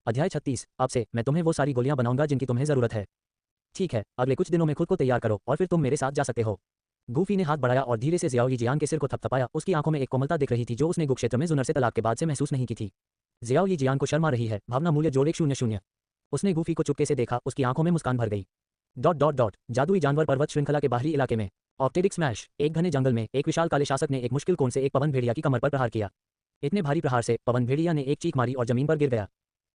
अध्याय 36। अब से मैं तुम्हें वो सारी गोलियां बनाऊंगा जिनकी तुम्हें जरूरत है। ठीक है, अगले कुछ दिनों में खुद को तैयार करो और फिर तुम मेरे साथ जा सकते हो। गूफी ने हाथ बढ़ाया और धीरे से जियाओ यी जियान के सिर को थपथपाया। उसकी आंखों में एक कोमलता दिख रही थी जो उसने गुक्षेत्र में जुनर से तलाक के बाद से महसूस नहीं की थी। जियाओ यी जियान को शर्म आ रही है। भावना मूल्य जोड़ 100। उसने गूफी को चुपके से देखा। उसकी आंखों में मुस्कान भर गई। जादुई जानवर पर्वत श्रृंखला के बाहरी इलाके में ऑप्टेरिक स्मैश। एक घने जंगल में एक विशाल काले शासक ने एक मुश्किल कोण से एक पवन भेड़िया की कमर पर प्रहार किया। इतने भारी प्रहार से पवन भेड़िया ने एक चीख मारी और जमीन पर गिर गया।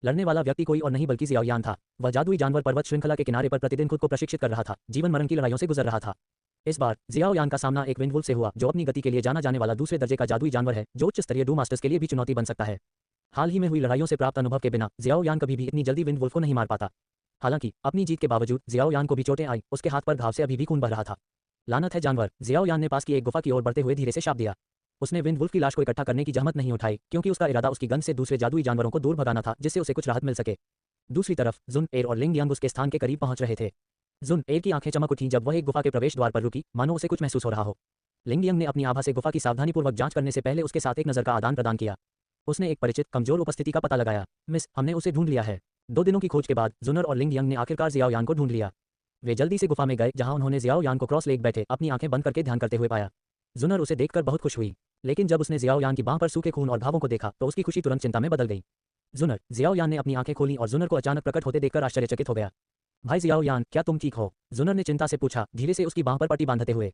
लड़ने वाला व्यक्ति कोई और नहीं बल्कि जियाओ यान था। वह जादुई जानवर पर्वत श्रृंखला के किनारे पर प्रतिदिन खुद को प्रशिक्षित कर रहा था, जीवन मरण की लड़ाइयों से गुजर रहा था। इस बार जियाओ यान का सामना एक विंडवुल्फ से हुआ जो अपनी गति के लिए जाना जाने वाला दूसरे दर्जे का जादुई जानवर है जो उच्च स्तरीय डू मास्टर्स के लिए भी चुनौती बन सकता है। हाल ही में हुई लड़ाइयों से प्राप्त अनुभव के बिना जियाओ यान कभी भी इतनी जल्दी विंडवुल्फ को नहीं मार पाता। हालांकि अपनी जीत के बावजूद जियाओ यान को भी चोटें आई। उसके हाथ पर घाव से अभी भी खून बह रहा था। लानत है जानवर, जियाओ यान ने पास की एक गुफा की ओर बढ़ते हुए धीरे से शाप दिया। उसने विंडवुल्फ की लाश को इकट्ठा करने की जहमत नहीं उठाई क्योंकि उसका इरादा उसकी गंध से दूसरे जादुई जानवरों को दूर भगाना था जिससे उसे कुछ राहत मिल सके। दूसरी तरफ जुन एर और लिंग यांग उसके स्थान के करीब पहुंच रहे थे। जुन एर की आंखें चमक उठीं जब वह एक गुफा के प्रवेश द्वार पर रुकी, मानो उसे कुछ महसूस हो रहा हो। लिंग यांग ने अपनी आभा से गुफा की सावधानीपूर्वक जांच करने से पहले उसके साथ एक नजर का आदान प्रदान किया। उसने एक परिचित कमजोर उपस्थिति का पता लगाया। मिस, हमने उसे ढूंढ लिया है। 2 दिनों की खोज के बाद जुनर और लिंग यांग ने आखिरकार जियाओ यान को ढूंढ लिया। वे जल्दी से गुफा में गए जहां उन्होंने जियाओ यान को क्रॉस लेग बैठे अपनी आंखें बंद करके ध्यान करते हुए पाया। जुनर उसे देखकर बहुत खुश हुई, लेकिन जब उसने जियाओ यान की बांह पर सूखे खून और घावों को देखा तो उसकी खुशी तुरंत चिंता में बदल गई। जुनर, जियाओ यान ने अपनी आंखें खोली और जुनर को अचानक प्रकट होते देखकर आश्चर्यचकित हो गया। भाई जियाओ यान, क्या तुम ठीक हो? जुनर ने चिंता से पूछा, धीरे से उसकी बांह पर पट्टी बांधते हुए।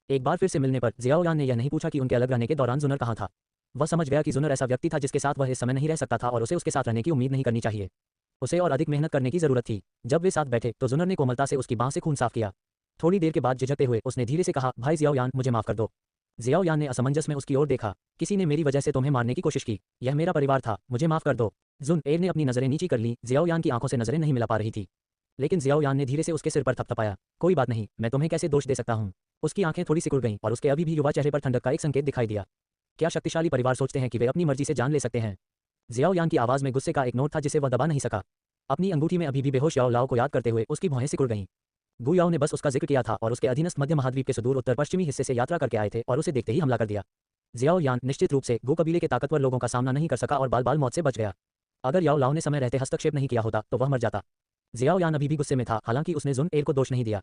एक बार फिर से मिलने पर जियाओ यान ने यह नहीं पूछा कि उनके अलग रहने के दौरान जुनर कहाँ था। वह समझ गया कि जुनर ऐसा व्यक्ति था जिसके साथ वह इस समय नहीं रह सकता था और उसे उसके साथ रहने की उम्मीद नहीं करनी चाहिए। उसे और अधिक मेहनत करने की जरूरत थी। जब वे साथ बैठे तो जुनर ने कोमलता से उसकी बांह से खून साफ किया। थोड़ी देर के बाद झिझकते हुए उसने धीरे से कहा, भाई जियाओ यान, मुझे माफ कर दो। जियाओ यान ने असमंजस में उसकी ओर देखा। किसी ने मेरी वजह से तुम्हें मारने की कोशिश की। यह मेरा परिवार था, मुझे माफ कर दो। जुन एर ने अपनी नजरें नीची कर ली। जियाओ यान की आंखों से नजरें नहीं मिला पा रही थी, लेकिन जियाओ यान ने धीरे से उसके सिर पर थपथपाया। कोई बात नहीं, मैं तुम्हें कैसे दोष दे सकता हूँ। उसकी आंखें थोड़ी सिकुड़ गईं और उसके अभी भी युवा चेहरे पर ठंडक का एक संकेत दिखाई दिया। क्या शक्तिशाली परिवार सोचते हैं कि वे अपनी मर्जी से जान ले सकते हैं? जियाओ यान की आवाज में गुस्से का एक नोट था जिसे वह दबा नहीं सका। अपनी अंगूठी में अभी भी बेहोश याओ लाओ को याद करते हुए उसकी भौहें सिकुड़ गईं। गु याओ ने बस उसका जिक्र किया था और उसके अधीनस्थ मध्य महाद्वीप के सुदूर उत्तर पश्चिमी हिस्से से यात्रा करके आए थे और उसे देखते ही हमला कर दिया। जियाओ यान निश्चित रूप से गु कबीले के ताकतवर लोगों का सामना नहीं कर सका और बाल बाल मौत से बच गया। अगर याओ लाओ ने समय रहते हस्तक्षेप नहीं किया होता तो वह मर जाता। जियाओ यान अभी भी गुस्से में था, हालांकि उसने जुन एर को दोष नहीं दिया।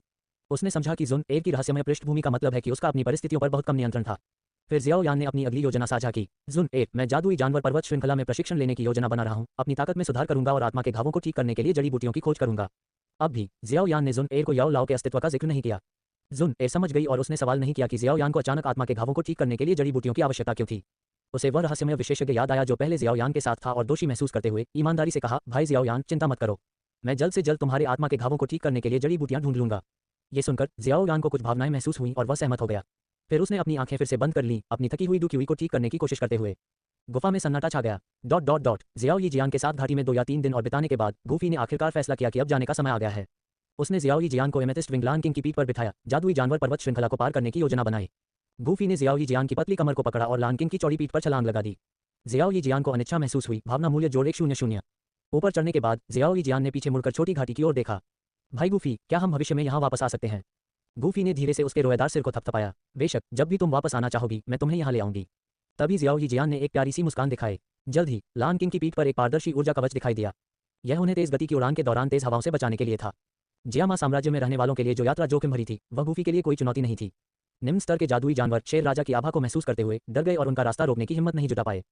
उसने समझा कि जुन एर की रहस्यमय पृष्ठभूमि का मतलब है कि उसका अपनी परिस्थितियों पर बहुत कम नियंत्रण था। फिर जियाओ यान ने अपनी अगली योजना साझा की। जुन एर, मैं जादुई जानवर पर्वत श्रृंखला में प्रशिक्षण लेने की योजना बना रहा हूँ। अपनी ताकत में सुधार करूंगा और आत्मा के घावों को ठीक करने के लिए जड़ी बूटियों की खोज करूंगा। अब भी जियाओ यान ने जुन एर को याओ लाओ के अस्तित्व का जिक्र नहीं किया। जुन एर समझ गई और उसने सवाल नहीं किया कि जियाओ यान को अचानक आत्मा के घावों को ठीक करने के लिए जड़ी बूटियों की आवश्यकता क्यों थी। उसे वह रहस्यमय विशेषज्ञ याद आया जो पहले जियाओ यान के साथ था और दोषी महसूस करते हुए ईमानदारी से कहा, भाई जियाओ यान, चिंता मत करो, मैं जल्द से जल्द तुम्हारे आत्मा के घावों को ठीक करने के लिए जड़ी बूटियां ढूंढ लूंगा। ये सुनकर जियाओ यान को कुछ भावनाएं महसूस हुई और वह सहमत हो गया। फिर उसने अपनी आंखें फिर से बंद कर लीं, अपनी थकी हुई डुकी हुई को ठीक करने की कोशिश करते हुए। गुफा में सन्नाटा छा गया। जियाओ यी जियान के साथ घाटी में 2 या 3 दिन और बिताने के बाद गूफी ने आखिरकार फैसला किया कि अब जाने का समय आ गया है। उसने जियाओ यी जियान को एमेथिस्ट विंग लान किंग की पीठ पर बिठाया, जादुई जानवर पर्वत श्रृंखला को पार करने की योजना बनाई। गूफी ने जियाओ यी जियान की पतली कमर को पकड़ा और लान किंग की चौड़ी पीठ पर छलांग लगा दी। जियाओ यी जियान को अनिच्छा महसूस हुई। भावना मूल्य जोड़ 100। ऊपर चढ़ने के बाद जियाओ यी जियान ने पीछे मुड़कर छोटी घाटी की ओर देखा। भाई गूफी, क्या हम भविष्य में यहाँ वापस आ सकते हैं? गूफी ने धीरे से उसके रोएदार सिर को थपथपाया। बेशक, जब भी तुम वापस आना चाहोगी मैं तुम्हें यहाँ ले आऊंगी। तभी जियाओ यी जियान ने एक प्यारी सी मुस्कान दिखाई। जल्द ही लान किंग की पीठ पर एक पारदर्शी ऊर्जा कवच दिखाई दिया। यह उन्हें तेज गति की उड़ान के दौरान तेज हवाओं से बचाने के लिए था। जियामा साम्राज्य में रहने वालों के लिए जो यात्रा जोखिम भरी थी वह गूफी के लिए कोई चुनौती नहीं थी। निम्न स्तर के जादुई जानवर शेर राजा की आभा को महसूस करते हुए डर गए और उनका रास्ता रोकने की हिम्मत नहीं जुटा पाए।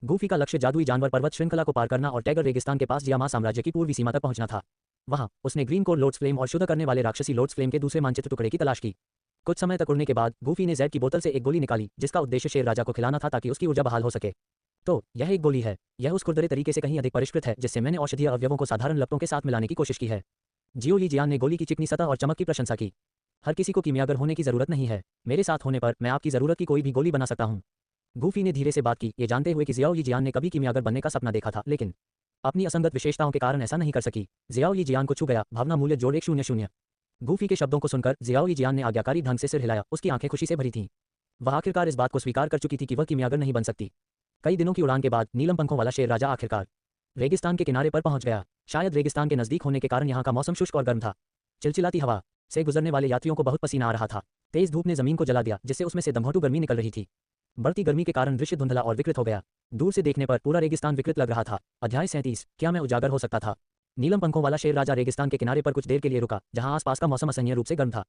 गूफी का लक्ष्य जादुई जानवर पर्वत श्रृंखला को पार करना और टैगर रेगिस्तान के पास जियामा साम्राज्य की पूर्वी सीमा तक पहुंचना था। वहां उसने ग्रीन कोर लॉर्ड्स फ्लेम और शुद्ध करने वाले राक्षसी लॉर्ड्स फ्लेम के दूसरे मानचित्र टुकड़े की तलाश की। कुछ समय तक उड़ने के बाद गूफी ने जैड की बोतल से एक गोली निकाली जिसका उद्देश्य शेर राजा को खिलाना था ताकि उसकी ऊर्जा बहाल हो सके। तो यह एक गोली है। यह उस खुरदरे तरीके से कहीं अधिक परिष्कृत है जिससे मैंने औषधीय अवयवों को साधारण लपटों के साथ मिलाने की कोशिश की है। जियो यी जियान ने गोली की चिकनी सतह और चमक की प्रशंसा की। हर किसी को कीमियागर होने की जरूरत नहीं है। मेरे साथ होने पर मैं आपकी जरूरत की कोई भी गोली बना सकता हूँ। गूफी ने धीरे से बात की, ये जानते हुए कि जियाओ यी जियान ने कभी कीमियागर बनने का सपना देखा था, लेकिन अपनी असंगत विशेषताओं के कारण ऐसा नहीं कर सकी। जियाओ यी जियान को छू गया। भावना मूल्य जोड़ 100। गूफी के शब्दों को सुनकर जियाओ जियान ने आज्ञाकारी ढंग से सिर हिलाया। उसकी आंखें खुशी से भरी थीं। वह आखिरकार इस बात को स्वीकार कर चुकी थी कि वह किमियागर नहीं बन सकती। कई दिनों की उड़ान के बाद नीलम पंखों वाला शेर राजा आखिरकार रेगिस्तान के किनारे पर पहुंच गया। शायद रेगिस्तान के नजदीक होने के कारण यहाँ का मौसम शुष्क और गर्म था। चिलचिलाती हवा से गुजरने वाले यात्रियों को बहुत पसीना आ रहा था। तेज धूप ने जमीन को जला दिया, जिससे उसमें से दमघोंटू गर्मी निकल रही थी। बढ़ती गर्मी के कारण दृश्य धुंधला और विकृत हो गया। दूर से देखने पर पूरा रेगिस्तान विकृत लग रहा था। अध्याय 37। क्या मैं उजागर हो सकता था? नीलम पंखों वाला शेर राजा रेगिस्तान के किनारे पर कुछ देर के लिए रुका, जहां आसपास का मौसम असहनीय रूप से गर्म था।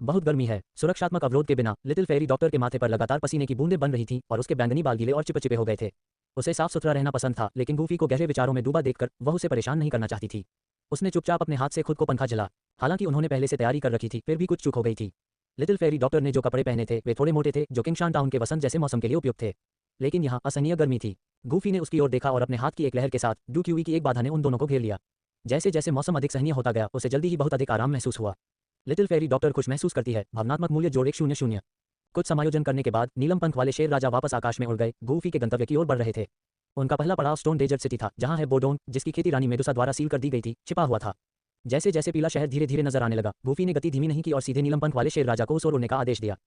बहुत गर्मी है। सुरक्षात्मक अवरोध के बिना लिटिल फेरी डॉक्टर के माथे पर लगातार पसीने की बूंदें बन रही थीं और उसके बैंगनी बाल गीले और चिपचिपे हो गए थे। उसे साफ सुथरा रहना पसंद था, लेकिन गूफी को गहरे विचारों में डूबा देखकर वह उसे परेशान नहीं करना चाहती थी। उसने चुपचाप अपने हाथ से खुद को पंखा झला। हालांकि उन्होंने पहले से तैयारी कर रखी थी, फिर भी कुछ चूक हो गई थी। लिटिल फेरी डॉक्टर ने जो कपड़े पहने थे वे थोड़े मोटे थे, जो किंगशान टाउन के वसंत जैसे मौसम के लिए उपयुक्त थे। लेकिन यहाँ असहनीय गर्मी थी। गूफी ने उसकी ओर देखा और अपने हाथ की एक लहर के साथ डूक्यूई की एक बाधा ने उन दोनों को घेर लिया। जैसे जैसे मौसम अधिक सहनीय होता गया, उसे जल्दी ही बहुत अधिक आराम महसूस हुआ। लिटिल फेरी डॉक्टर खुश महसूस करती है। भावनात्मक मूल्य जोड़ 100। कुछ समायोजन करने के बाद नीलम पंख वाले शेर राजा वापस आकाश में उड़ गए। गूफी के गंतव्य की ओर बढ़ रहे थे। उनका पहला पड़ाव स्टोन डेजर्ट सिटी था, जहां है बोडोन, जिसकी खेती रानी मेडुसा द्वारा सील कर दी गई थी, छिपा हुआ था। जैसे जैसे पीला शहर धीरे धीरे नजर आने लगा, गूफी ने गति धीमी नहीं की और सीधे नीलम पंख वाले शेर राजा को उस ओर उड़ने का आदेश दिया।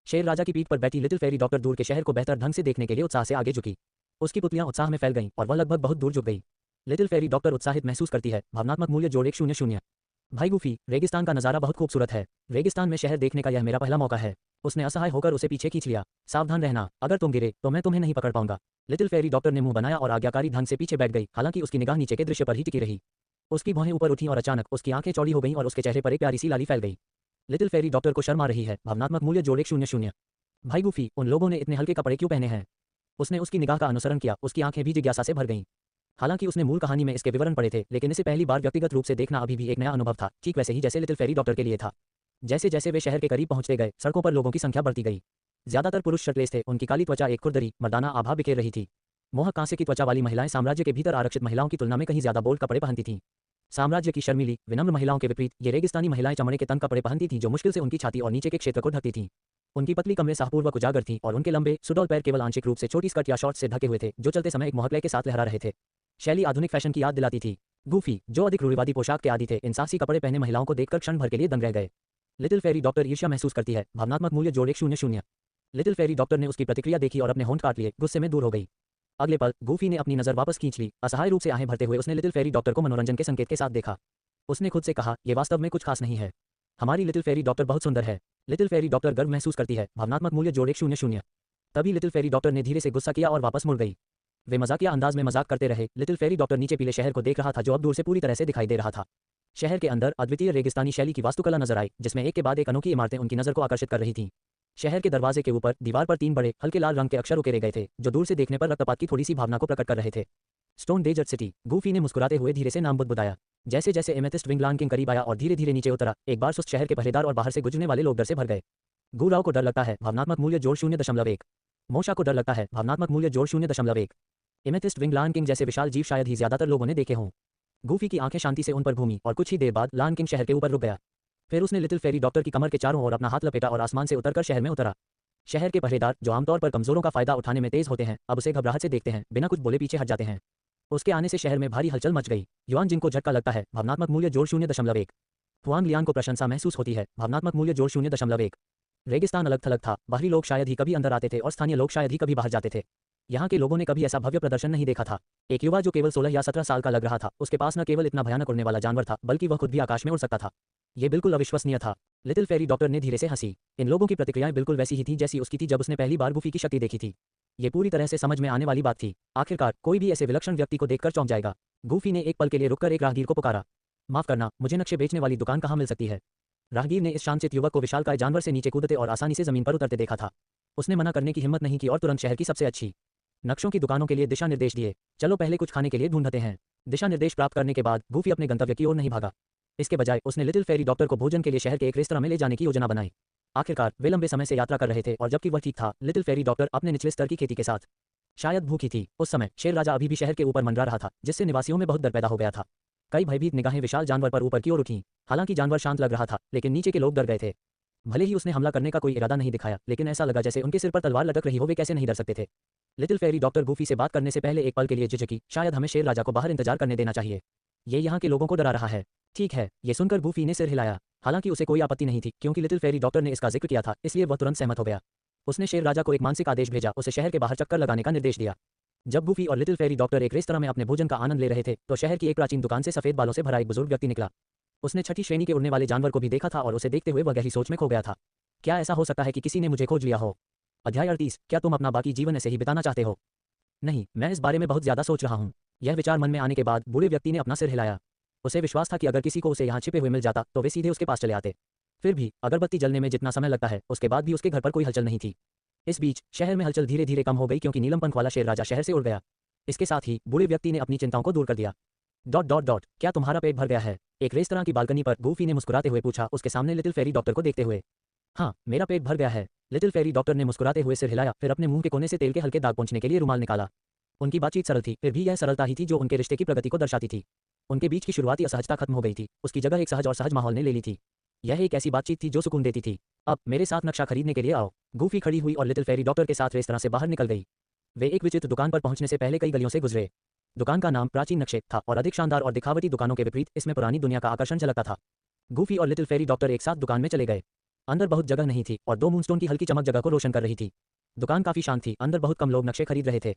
शेर राजा की पीठ पर बैठी लिटिल फेरी डॉक्टर दूर के शहर को बेहतर ढंग से देखने के लिए उत्साह से आगे झुकी। उसकी पुतलियां उत्साह में फैल गईं और वह लगभग बहुत दूर झुक गई। लिटिल फेरी डॉक्टर उत्साहित महसूस करती है। भावनात्मक मूल्य जोड़ 100। भाई गूफी, रेगिस्तान का नजारा बहुत खूबसूरत है। रेगिस्तान में शहर देखने का यह मेरा पहला मौका है। उसने असहाय होकर उसे पीछे खींच लिया। सावधान रहना, अगर तुम गिरे तो मैं तुम्हें नहीं पकड़ पाऊंगा। लिटिल फेरी डॉक्टर ने मुंह बनाया और आज्ञाकारी ढंग से पीछे बैठ गई, हालांकि उसकी निगाह नीचे के दृश्य पर ही टिकी रही। उसकी भौहें ऊपर उठीं और अचानक उसकी आंखें चौड़ी हो गईं और उसके चेहरे पर एक प्यारी सी लाली फैल गई। लिटिल फेरी डॉक्टर को शर्म आ रही है। भावनात्मक मूल्य जोड़ 100। भाई गूफी, उन लोगों ने इतने हल्के कपड़े क्यों पहने हैं? उसने उसकी निगाह का अनुसरण किया। उसकी आंखें भी जिज्ञासा से भर गईं। हालांकि उसने मूल कहानी में इसके विवरण पढ़े थे, लेकिन इसे पहली बार व्यक्तिगत रूप से देखना अभी भी एक नया अनुभव था, ठीक वैसे ही जैसे लिटिल फेरी डॉक्टर के लिए था। जैसे जैसे वे शहर के करीब पहुंचते गए, सड़कों पर लोगों की संख्या बढ़ती गई। ज्यादातर पुरुष शर्टलेस थे। उनकी काली त्वचा एक खुरदरी मर्दाना आभा बिखेर रही थी। मोहक कांसे की त्वचा वाली महिलाएं साम्राज्य के भीतर आरक्षित महिलाओं की तुलना में कहीं ज्यादा बोल्ड कपड़े पहनती थीं। साम्राज्य की शर्मीली विनम्र महिलाओं के विपरीत ये रेगिस्तानी महिलाएं चमड़े के तंग कपड़े पहनती थीं, जो मुश्किल से उनकी छाती और नीचे के क्षेत्र को ढकती थीं। उनकी पतली कमरें साहपूर्वक उजागर थीं और उनके लंबे सुडौल पैर केवल आंशिक रूप से छोटी स्कर्ट या शॉर्ट्स से ढके हुए थे, जो चलते समय एक मोहकले के साथ लहरा रहे थे। शैली आधुनिक फैशन की याद दिलाती थी। गूफी, जो अधिक रूढ़िवादी पोशाक के आदी थे, इन साहसी कपड़े पहने महिलाओं को देखकर क्षण भर के लिए दंग रह गए। लिटिल फेरी डॉक्टर ईर्ष्या महसूस करती है। भावनात्मक मूल्य जोड़ 100। लिटिल फेरी डॉक्टर ने उसकी प्रतिक्रिया देखी और अपने होंठ काट लिए, गुस्से में दूर हो गई। अगले पल गूफी ने अपनी नजर वापस खींच ली। असहाय रूप से आहें भरते हुए उसने लिटिल फेरी डॉक्टर को मनोरंजन के संकेत के साथ देखा। उसने खुद से कहा, यह वास्तव में कुछ खास नहीं है। हमारी लिटिल फेरी डॉक्टर बहुत सुंदर है। लिटिल फेरी डॉक्टर गर्व महसूस करती है। भावनात्मक मूल्य जोड़ 100। तभी लिटिल फेरी डॉक्टर ने धीरे से गुस्सा किया और वापस मुड़ गई। वे मजाकिया अंदाज में मजाक करते रहे। लिटिल फेरी डॉक्टर नीचे पीले शहर को देख रहा था, जो अब दूर से पूरी तरह से दिखाई दे रहा था। शहर के अंदर अद्वितीय रेगिस्तानी शैली की वास्तुकला नजर आई, जिसमें एक के बाद एक अनोखी इमारतें उनकी नजर को आकर्षित कर रही थीं। शहर के दरवाजे के ऊपर दीवार पर 3 बड़े हल्के लाल रंग के अक्षर उकेरे गए थे, जो दूर से देखने पर रक्तपात की थोड़ी सी भावना को प्रकट कर रहे थे। Stone desert city. गूफी ने मुस्कुराते हुए धीरे से नाम बुदबुदाया। जैसे जैसे एमेथिस्ट विंगलान किंग करीब आया और धीरे धीरे नीचे उतरा, एक बार सुस्त शहर के पहरेदार और बाहर से गुजरने वाले लोग डर से भर गए। गुराव को डर लगता है। भावनात्मक मूल्य जोड़ 0.1। मोशा को डर लगता है। भावनात्मक मूल्य जोड़ 0.1। एमेथिस्ट विंगलान किंग जैसे विशाल जीव शायद ही ज्यादातर लोगों ने देखे हों। गूफी की आंखें शांति से उन पर घूमी और कुछ ही देर बाद लान किंग शहर के ऊपर रुक गया। फिर उसने लिटिल फेरी डॉक्टर की कमर के चारों ओर अपना हाथ लपेटा और आसमान से उतरकर शहर में उतरा। शहर के पहरेदार, जो आमतौर पर कमजोरों का फायदा उठाने में तेज होते हैं, अब उसे घबराहट से देखते हैं, बिना कुछ बोले पीछे हट जाते हैं। उसके आने से शहर में भारी हलचल मच गई। युआन जिंग को झटका लगता है। भावनात्मक मूल्य जोड़ 0.1। हुआंग लियान को प्रशंसा महसूस होती है। भावनात्मक मूल्य जोड़ 0.1। रेगिस्तान अलग थलग था। बाहरी लोग शायद ही कभी अंदर आते थे और स्थानीय लोग शायद ही कभी बाहर जाते थे। यहाँ के लोगों ने कभी ऐसा भव्य प्रदर्शन नहीं देखा था। एक युवा जो केवल 16 या 17 साल का लग रहा था, उसके पास न केवल इतना भयानक उड़ने वाला जानवर था, बल्कि वह खुद भी आकाश में उड़ सकता था। ये बिल्कुल अविश्वसनीय था। लिटिल फेरी डॉक्टर ने धीरे से हंसी। इन लोगों की प्रतिक्रियाएं बिल्कुल वैसी ही थी जैसी उसकी थी जब उसने पहली बार गूफी की शक्ति देखी थी। ये पूरी तरह से समझ में आने वाली बात थी। आखिरकार कोई भी ऐसे विलक्षण व्यक्ति को देखकर चौंक जाएगा। गूफी ने एक पल के लिए रुककर एक राहगीर को पुकारा। माफ करना, मुझे नक्शे बेचने वाली दुकान कहाँ मिल सकती है? राहगीर ने इस शांतचित्त युवक को विशालकाय जानवर से नीचे कूदते और आसानी से जमीन पर उतरते देखा था। उसने मना करने की हिम्मत नहीं की और तुरंत शहर की सबसे अच्छी नक्शों की दुकानों के लिए दिशा निर्देश दिए। चलो पहले कुछ खाने के लिए ढूंढते हैं। दिशा निर्देश प्राप्त करने के बाद गूफी अपने गंतव्य की ओर नहीं भागा। इसके बजाय उसने लिटिल फेरी डॉक्टर को भोजन के लिए शहर के एक रेस्तरां में ले जाने की योजना बनाई। आखिरकार वे लंबे समय से यात्रा कर रहे थे और जबकि वह ठीक था, लिटिल फेरी डॉक्टर अपने निचले स्तर की खेती के साथ शायद भूखी थी। उस समय शेर राजा अभी भी शहर के ऊपर मंडरा रहा था, जिससे निवासियों में बहुत डर पैदा हो गया था। कई भयभीत निगाहें विशाल जानवर पर ऊपर की ओर उठीं। हालांकि जानवर शांत लग रहा था, लेकिन नीचे के लोग डर गए थे। भले ही उसने हमला करने का कोई इरादा नहीं दिखाया, लेकिन ऐसा लगा जैसे उनके सिर पर तलवार लटक रही हो। वे कैसे नहीं डर सकते थे? लिटिल फेरी डॉक्टर गूफी से बात करने से पहले एक पल के लिए झिझकी। शायद हमें शेर राजा को बाहर इंतजार करने देना चाहिए। ये यहाँ के लोगों को डरा रहा है। ठीक है, ये सुनकर गूफी ने सिर हिलाया। हालांकि उसे कोई आपत्ति नहीं थी क्योंकि लिटिल फेरी डॉक्टर ने इसका जिक्र किया था, इसलिए वह तुरंत सहमत हो गया। उसने शेर राजा को एक मानसिक आदेश भेजा, उसे शहर के बाहर चक्कर लगाने का निर्देश दिया। जब गूफी और लिटिल फेरी डॉक्टर एक रेस्तरां में अपने भोजन का आनंद ले रहे थे तो शहर की एक प्राचीन दुकान से सफेद बालों से भरा एक बुजुर्ग व्यक्ति निकला। उसने छठी श्रेणी के उड़ने वाले जानवर को भी देखा था और उसे देखते हुए वह गहरी सोच में खो गया था। क्या ऐसा हो सकता है कि किसी ने मुझे खोज लिया हो? अध्याय 38। क्या तुम अपना बाकी जीवन ऐसे ही बिताना चाहते हो? नहीं, मैं इस बारे में बहुत ज्यादा सोच रहा हूँ। यह विचार मन में आने के बाद बूढ़े व्यक्ति ने अपना सिर हिलाया। उसे विश्वास था कि अगर किसी को उसे यहाँ छिपे हुए मिल जाता तो वे सीधे उसके पास चले आते। फिर भी अगरबत्ती जलने में जितना समय लगता है उसके बाद भी उसके घर पर कोई हलचल नहीं थी। इस बीच शहर में हलचल धीरे धीरे कम हो गई क्योंकि नीलम पंख वाला शेर राजा शहर से उड़ गया। इसके साथ ही बूढ़े व्यक्ति ने अपनी चिंताओं को दूर कर दिया। क्या तुम्हारा पेट भर गया है? एक रेस्तरां की बालकनी पर गूफी ने मुस्कुराते हुए पूछा, उसके सामने लिटिल फेरी डॉक्टर को देखते हुए। हाँ, मेरा पेट भर गया है। लिटिल फेरी डॉक्टर ने मुस्कुराते हुए सिर हिलाया, फिर अपने मुंह के कोने से तेल के हल्के दाग पोंछने के लिए रुमाल निकाला। उनकी बातचीत सरल थी, फिर भी यह सरलता ही थी जो उनके रिश्ते की प्रगति को दर्शाती थी। उनके बीच की शुरुआती असहजता खत्म हो गई थी, उसकी जगह एक सहज और सहज माहौल ने ले ली थी। यह एक ऐसी बातचीत थी जो सुकून देती थी। अब मेरे साथ नक्शा खरीदने के लिए आओ। गूफी खड़ी हुई और लिटिल फेरी डॉक्टर के साथ रेस्तरां से बाहर निकल गई। वे एक विचित्र दुकान पर पहुंचने से पहले कई गलियों से गुजरे। दुकान का नाम प्राचीन नक्शे था और अधिक शानदार और दिखावटी दुकानों के विपरीत इसमें पुरानी दुनिया का आकर्षण झलकता था। गूफी और लिटिल फेरी डॉक्टर एक साथ दुकान में चले गए। अंदर बहुत जगह नहीं थी और दो मूनस्टोन की हल्की चमक जगह को रोशन कर रही थी। दुकान काफी शांत थी, अंदर बहुत कम लोग नक्शे खरीद रहे थे।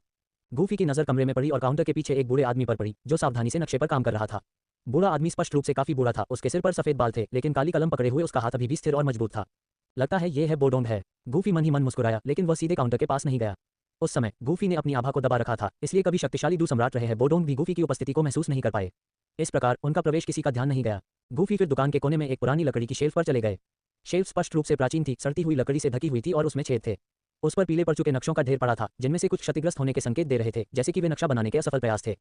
गूफी की नजर कमरे में पड़ी और काउंटर के पीछे एक बूढ़े आदमी पर पड़ी जो सावधानी से नक्शे पर काम कर रहा था। बूढ़ा आदमी स्पष्ट रूप से काफी बूढ़ा था, उसके सिर पर सफेद बाल थे लेकिन काली कलम पकड़े हुए उसका हाथ अभी भी स्थिर और मजबूत था। लगता है ये है बोडोंग है। गूफी मन ही मन मुस्कुराया लेकिन वह सीधे काउंटर के पास नहीं गया। उस समय गूफी ने अपनी आभा को दबा रखा था, इसलिए कभी शक्तिशाली दू सम्राट रहे हैं बोडोंग भी गूफी की उपस्थिति को महसूस नहीं कर पाए। इस प्रकार उनका प्रवेश किसी का ध्यान नहीं गया। गूफी फिर दुकान के कोने में एक पुरानी लकड़ी की शेल्फ पर चले गए। शेल्फ स्पष्ट रूप से प्राचीन थी, सड़ती हुई लकड़ी से ढकी हुई थी और उसमें छेद थे। उस पर पीले पड़ चुके नक्शों का ढेर पड़ा था, जिनमें से कुछ क्षतिग्रस्त होने के संकेत दे रहे थे, जैसे कि वे नक्शा बनाने के असफल प्रयास थे।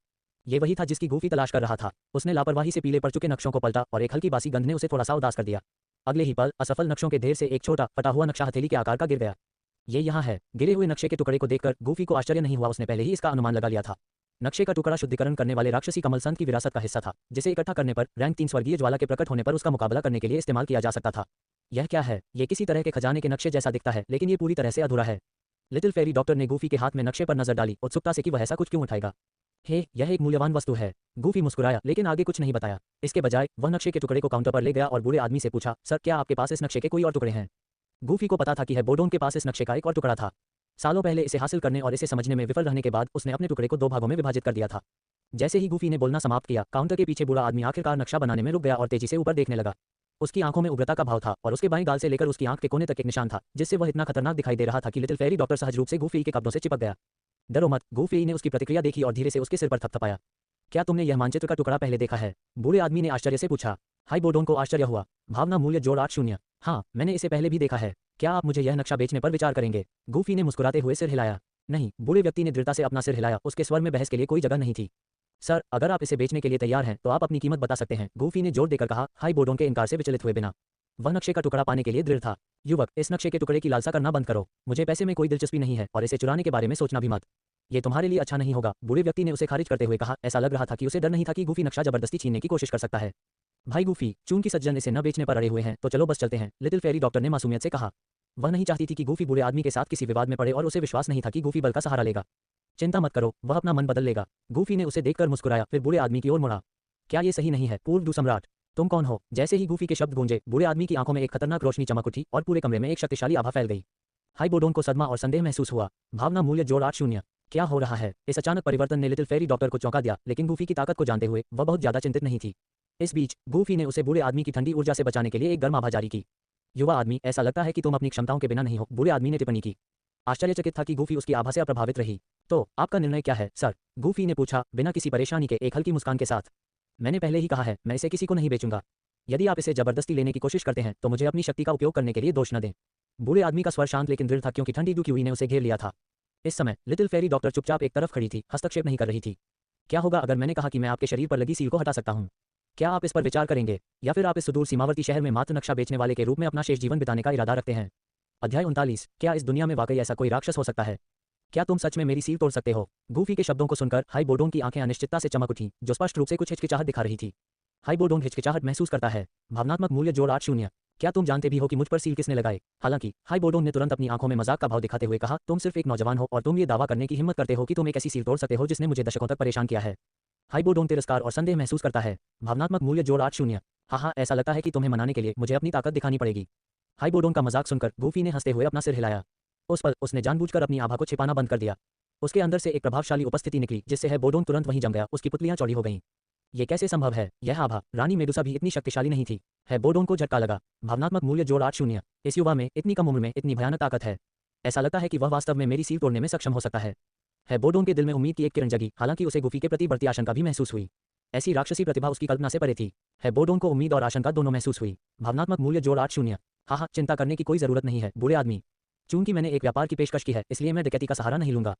ये वही था जिसकी गूफी तलाश कर रहा था। उसने लापरवाही से पीले पड़ चुके नक्शों को पलटा और एक हल्की बासी गंध ने उसे थोड़ा सा उदास कर दिया। अगले ही पल असफल नक्शों के ढेर से एक छोटा फटा हुआ नक्शा हथेली के आकार का गिर गया। ये यहाँ है। गिरे हुए नक्शे के टुकड़े को देखकर गूफी को आश्चर्य नहीं हुआ, उसने पहले ही इसका अनुमान लगा लिया था। नक्शे का टुकड़ा शुद्धिकरण करने वाले राक्षसी कमल संत की विरासत का हिस्सा था, जिसे इकट्ठा करने पर रैंक 3 स्वर्गीय ज्वाला के प्रकट होने पर उसका मुकाबला करने के लिए इस्तेमाल किया जा सकता था। यह क्या है? ये किसी तरह के खजाने के नक्शे जैसा दिखता है, लेकिन ये पूरी तरह से अधूरा है। लिटिल फेरी डॉक्टर ने गूफी के हाथ में नक्शे पर नजर डाली, उत्सुकता से कि वह ऐसा कुछ क्यों उठाएगा। हे, यह एक मूल्यवान वस्तु है। गूफी मुस्कुराया लेकिन आगे कुछ नहीं बताया। इसके बजाय वह नक्शे के टुकड़े को काउंटर पर ले गया और बूढ़े आदमी से पूछा, सर क्या आपके पास इस नक्शे के कोई और टुकड़े हैं? गूफी को पता था कि है बोडोंग के पास इस नक्शे का एक और टुकड़ा था। सालों पहले इसे हासिल करने और इसे समझने में विफल रहने के बाद उसने अपने टुकड़े को 2 भागों में विभाजित कर दिया था। जैसे ही गूफी ने बोलना समाप्त किया, काउंटर के पीछे बूढ़ा आदमी आखिरकार नक्शा बनाने में रुक गया और तेजी से ऊपर देखने लगा। उसकी आंखों में उग्रता का भाव था और उसके बाएं गाल से लेकर उसकी आंख के कोने तक एक निशान था, जिससे वह इतना खतरनाक दिखाई दे रहा था कि लिटिल फेरी डॉक्टर सहज रूप से गूफी के कब्जों से चिपक गया। डरो मत। गूफी ने उसकी प्रतिक्रिया देखी और धीरे से उसके सिर पर थपथपाया। क्या तुमने यह मानचित्र का टुकड़ा पहले देखा है? बूढ़े आदमी ने आश्चर्य से पूछा। हाई बोडोंग को आश्चर्य हुआ। भावना मूल्य जोड़ 80। हाँ, मैंने इसे पहले भी देखा है। क्या आप मुझे यह नक्शा बेचने पर विचार करेंगे? गूफी ने मुस्कुराते हुए सिर हिलाया। नहीं। बूढ़े व्यक्ति ने दृढ़ता से अपना सिर हिलाया, उसके स्वर में बहस के लिए कोई जगह नहीं थी। सर, अगर आप इसे बेचने के लिए तैयार हैं तो आप अपनी कीमत बता सकते हैं, गूफी ने जोर देकर कहा, हाई बोडोंग के इनकार से विचलित हुए बिना। वह नक्शे का टुकड़ा पाने के लिए दृढ़ था। युवक, इस नक्शे के टुकड़े की लालसा करना बंद करो। मुझे पैसे में कोई दिलचस्पी नहीं है और इसे चुराने के बारे में सोचना भी मत। ये तुम्हारे लिए अच्छा नहीं होगा। बूढ़े व्यक्ति ने उसे खारिज करते हुए कहा। ऐसा लग रहा था कि उसे डर नहीं था कि गूफी नक्शा जबरदस्ती छीनने की कोशिश कर सकता है। भाई गूफी, चूंकि सज्जन इसे न बेचने पर अड़े हुए हैं तो चलो बस चलते हैं, लिटिल फेरी डॉक्टर ने मासूमियत से कहा। वह नहीं चाहती थी कि गूफी बूढ़े आदमी के साथ किसी विवाद में पड़े और उसे विश्वास नहीं था कि गूफी बल का सहारा लेगा। चिंता मत करो, वह अपना मन बदल लेगा। गूफी ने उसे देखकर मुस्कुराया, फिर बूढ़े आदमी की ओर मुड़ा। क्या ये सही नहीं है, पूर्व दू सम्राट? तुम कौन हो? जैसे ही गूफी के शब्द गूंजे, बूढ़े आदमी की आंखों में एक खतरनाक रोशनी चमक उठी और पूरे कमरे में एक शक्तिशाली आभा फैल गई। हाई बोडोंग को सदमा और संदेह महसूस हुआ। भावना मूल्य जोड़ 80। क्या हो रहा है? इस अचानक परिवर्तन ने लिटिल फेरी डॉक्टर को चौंका दिया, लेकिन गूफी की ताकत को जानते हुए वह बहुत ज्यादा चिंतित नहीं थी। इस बीच गूफी ने उसे बूढ़े आदमी की ठंडी ऊर्जा से बचाने के लिए एक गर्म आभा जारी की। युवा आदमी, ऐसा लगता है कि तुम अपनी क्षमताओं के बिना नहीं हो, बूढ़े आदमी ने टिप्पणी की। आश्चर्यचकित था कि गूफी उसकी आभा से अप्रभावित रही। तो आपका निर्णय क्या है, सर? गूफी ने पूछा, बिना किसी परेशानी के एक हल्की मुस्कान के साथ। मैंने पहले ही कहा है, मैं इसे किसी को नहीं बेचूंगा। यदि आप इसे जबरदस्ती लेने की कोशिश करते हैं तो मुझे अपनी शक्ति का उपयोग करने के लिए दोष न दें। बूढ़े आदमी का स्वर शांत लेकिन दृढ़ था क्योंकि ठंडी दुखी हुई ने उसे घेर लिया था। इस समय लिटिल फेरी डॉक्टर चुपचाप एक तरफ खड़ी थी, हस्तक्षेप नहीं कर रही थी। क्या होगा अगर मैंने कहा कि मैं आपके शरीर पर लगी सील को हटा सकता हूँ? क्या आप इस पर विचार करेंगे, या फिर आप इस सुदूर सीमावर्ती शहर में मात्र नक्शा बेचने वाले के रूप में अपना शेष जीवन बिताने का इरादा रखते हैं? अध्याय 39। क्या इस दुनिया में वाकई ऐसा कोई राक्षस हो सकता है? क्या तुम सच में मेरी सील तोड़ सकते हो? गूफी के शब्दों को सुनकर हाई बोडोंग की आंखें अनिश्चितता से चमक उठी, जो स्पष्ट रूप से कुछ हिचकिचाहट दिखा रही थी। हाई बोडोंग हिचकिचाहट महसूस करता है। भावनात्मक मूल्य जोड़ 80। क्या तुम जानते भी हो कि मुझ पर सील किसने लगाए? हालांकि हाई बोडोंग ने तुरंत अपनी आंखों में मजाक का भाव दिखाते हुए कहा, तुम सिर्फ एक नौजवान हो और तुम ये दावा करने की हिम्मत करते हो कि तुम एक ऐसी सील तोड़ सकते हो जिसने मुझे दशकों तक परेशान किया है। हाई बोडोंग तिरस्कार और संदेह महसूस करता है। भावनात्मक मूल्य जोड़ 80। हाँ हाँ, ऐसा लगता है कि तुम्हें मनाने के लिए मुझे अपनी ताकत दिखानी पड़ेगी। हाइबोडोन का मजाक सुनकर गूफी ने हंसते हुए अपना सिर हिलाया। उस पल उसने जानबूझकर अपनी आभा को छिपाना बंद कर दिया। उसके अंदर से एक प्रभावशाली उपस्थिति निकली जिससे हाइबोडोन तुरंत वहीं जम गया। उसकी पुतलियां चौड़ी हो गईं। ये कैसे संभव है? यह आभा रानी मेडुसा भी इतनी शक्तिशाली नहीं थी। हाइबोडोन को झटका लगा। भावनात्मक मूल्य जोड़ 8 इस युवा में इतनी कम उम्र में इतनी भयानक ताकत है। ऐसा लगता है कि वह वास्तव में मेरी सील तोड़ने में सक्षम हो सकता है। हाइबोडोन के दिल में उम्मीद की एक किरण जगी, हालांकि उसे गूफी के प्रति बढ़ती आशंका भी महसूस हुई। ऐसी राक्षसी प्रतिभा उसकी कल्पना से परे थी। हाइबोडोन को उम्मीद और आशंका दोनों महसूस हुई। भावनात्मक मूल्य जोड़ 8। हाँ हाँ, चिंता करने की कोई जरूरत नहीं है बूढ़े आदमी। चूंकि मैंने एक व्यापार की पेशकश की है, इसलिए मैं डकैती का सहारा नहीं लूंगा।